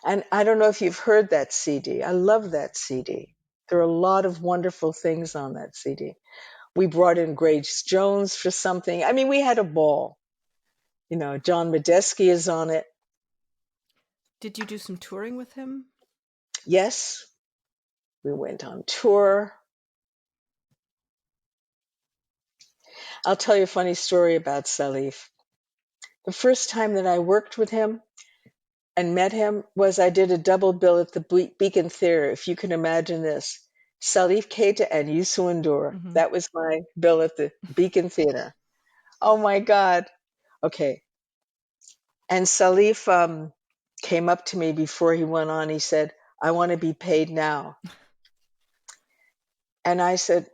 And I don't know if you've heard that CD. I love that CD. There are a lot of wonderful things on that CD. We brought in Grace Jones for something. I mean, we had a ball. You know, John Medeski is on it. Did you do some touring with him? Yes. We went on tour. I'll tell you a funny story about Salif. The first time that I worked with him and met him was I did a double bill at the Beacon Theater, if you can imagine this. Salif Keita and Youssou N'dour. Mm-hmm. That was my bill at the Beacon Theater. Oh my God. Okay. And Salif came up to me before he went on. He said, "I want to be paid now." And I said,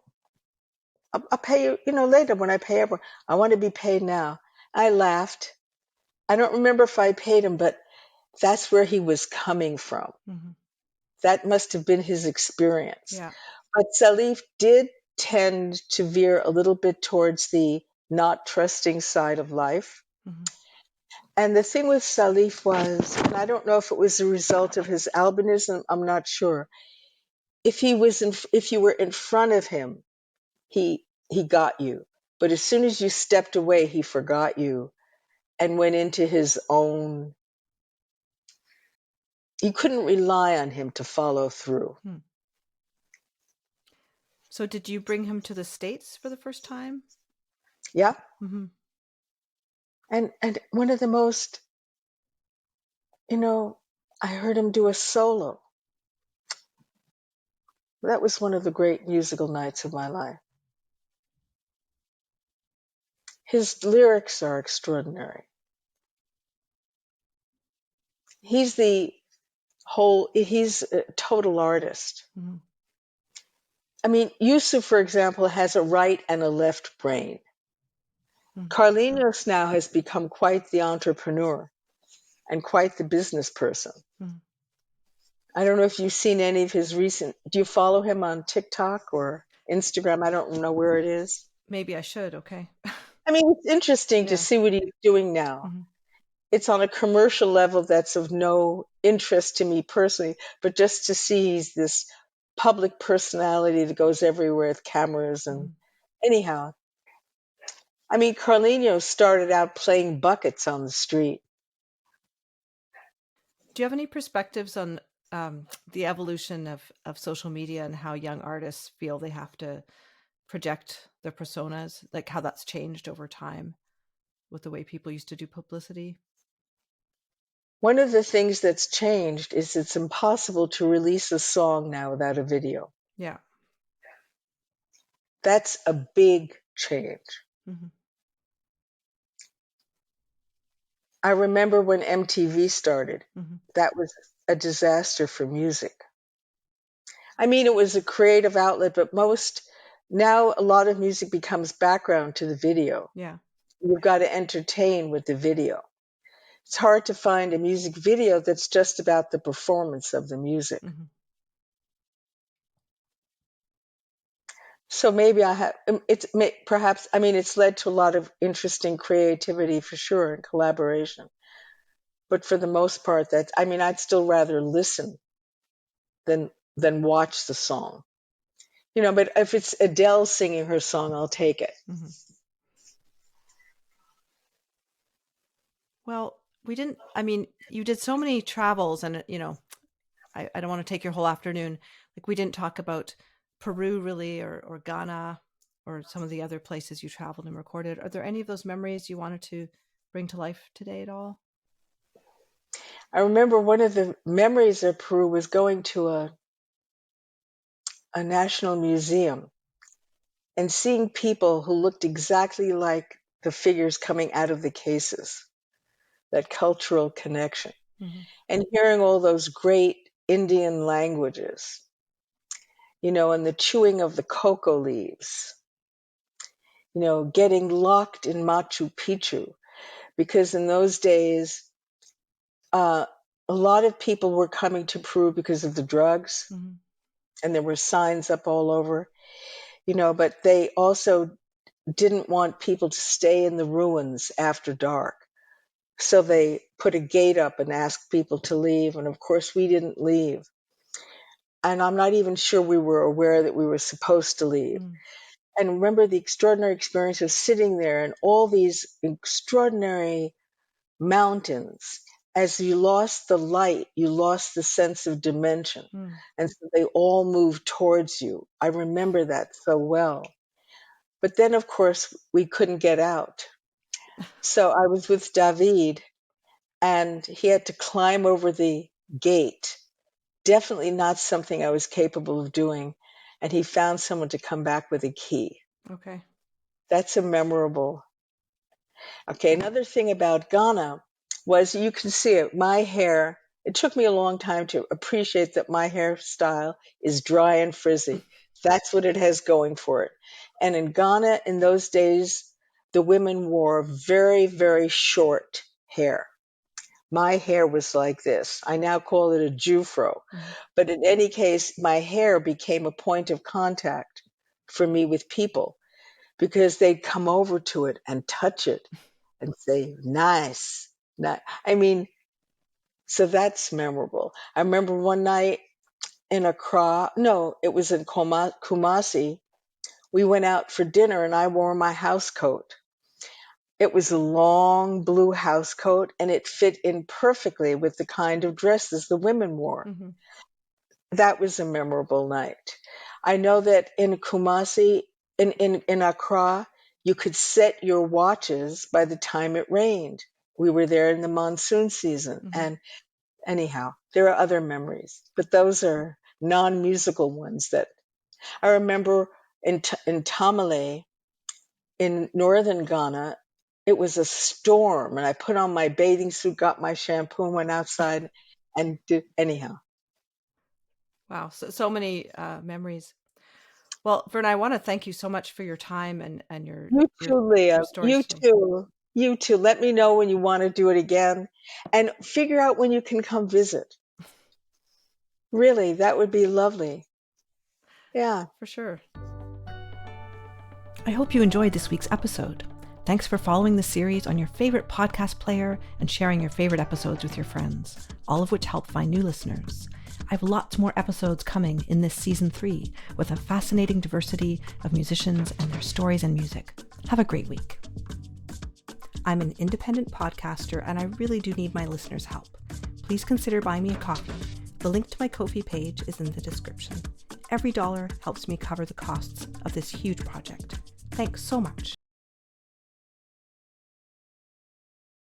I'll pay you, later when I pay everyone. I want to be paid now. I laughed. I don't remember if I paid him, but that's where he was coming from. Mm-hmm. That must have been his experience. Yeah. But Salif did tend to veer a little bit towards the not trusting side of life. Mm-hmm. And the thing with Salif was, and I don't know if it was a result of his albinism, I'm not sure. If you were in front of him, he got you. But as soon as you stepped away, he forgot you and went into his own. You couldn't rely on him to follow through. So did you bring him to the States for the first time? Yeah. Mm-hmm. And one of the most, I heard him do a solo. That was one of the great musical nights of my life. His lyrics are extraordinary. He's a total artist. Mm-hmm. I mean, Youssou, for example, has a right and a left brain. Mm-hmm. Carlinhos now has become quite the entrepreneur and quite the business person. Mm-hmm. I don't know if you've seen any of his do you follow him on TikTok or? Instagram. I don't know where it is. Maybe I should. Okay. I mean, it's interesting to see what he's doing now. Mm-hmm. It's on a commercial level that's of no interest to me personally, but just to see he's this public personality that goes everywhere with cameras and anyhow. I mean, Carlinhos started out playing buckets on the street. Do you have any perspectives on the evolution of social media and how young artists feel they have to project their personas, like how that's changed over time with the way people used to do publicity? One of the things that's changed is it's impossible to release a song now without a video. Yeah. That's a big change. Mm-hmm. I remember when MTV started, mm-hmm. that was a disaster for music. I mean, it was a creative outlet, but now a lot of music becomes background to the video. Yeah. You've got to entertain with the video. It's hard to find a music video that's just about the performance of the music. Mm-hmm. So maybe it's led to a lot of interesting creativity for sure and collaboration. But for the most part, I'd still rather listen than watch the song. But if it's Adele singing her song, I'll take it. Mm-hmm. Well, you did so many travels and, I don't want to take your whole afternoon. Like we didn't talk about Peru really, or Ghana, or some of the other places you traveled and recorded. Are there any of those memories you wanted to bring to life today at all? I remember one of the memories of Peru was going to a national museum and seeing people who looked exactly like the figures coming out of the cases, that cultural connection, and hearing all those great Indian languages, and the chewing of the cocoa leaves, getting locked in Machu Picchu, because in those days, a lot of people were coming to Peru because of the drugs, and there were signs up all over, but they also didn't want people to stay in the ruins after dark. So they put a gate up and asked people to leave, and of course we didn't leave. And I'm not even sure we were aware that we were supposed to leave. And remember the extraordinary experience of sitting there and all these extraordinary mountains. As you lost the light, you lost the sense of dimension. And so they all moved towards you. I remember that so well. But then, of course, we couldn't get out. So I was with David, and he had to climb over the gate. Definitely not something I was capable of doing. And he found someone to come back with a key. Okay. That's a memorable. Okay, another thing about Ghana was, you can see it, my hair, it took me a long time to appreciate that my hairstyle is dry and frizzy. That's what it has going for it. And in Ghana, in those days, the women wore very, very short hair. My hair was like this. I now call it a Jufro. But in any case, my hair became a point of contact for me with people, because they'd come over to it and touch it and say, nice. So that's memorable. I remember one night in Accra, no, it was in Kumasi, we went out for dinner and I wore my house coat. It was a long blue house coat, and it fit in perfectly with the kind of dresses the women wore. That was a memorable night. I know that in Kumasi, in Accra, you could set your watches by the time it rained. We were there in the monsoon season. And anyhow, there are other memories, but those are non-musical ones that I remember in Tamale, in northern Ghana. It was a storm, and I put on my bathing suit, got my shampoo, and went outside and did anyhow. Wow, so many memories. Well, Verna, I want to thank you so much for your time and your You too, Leah. stories. You too. Let me know when you want to do it again, and figure out when you can come visit. Really, that would be lovely. Yeah, for sure. I hope you enjoyed this week's episode. Thanks for following the series on your favorite podcast player and sharing your favorite episodes with your friends, all of which help find new listeners. I have lots more episodes coming in this season 3 with a fascinating diversity of musicians and their stories and music. Have a great week. I'm an independent podcaster and I really do need my listeners' help. Please consider buying me a coffee. The link to my Ko-fi page is in the description. Every dollar helps me cover the costs of this huge project. Thanks so much.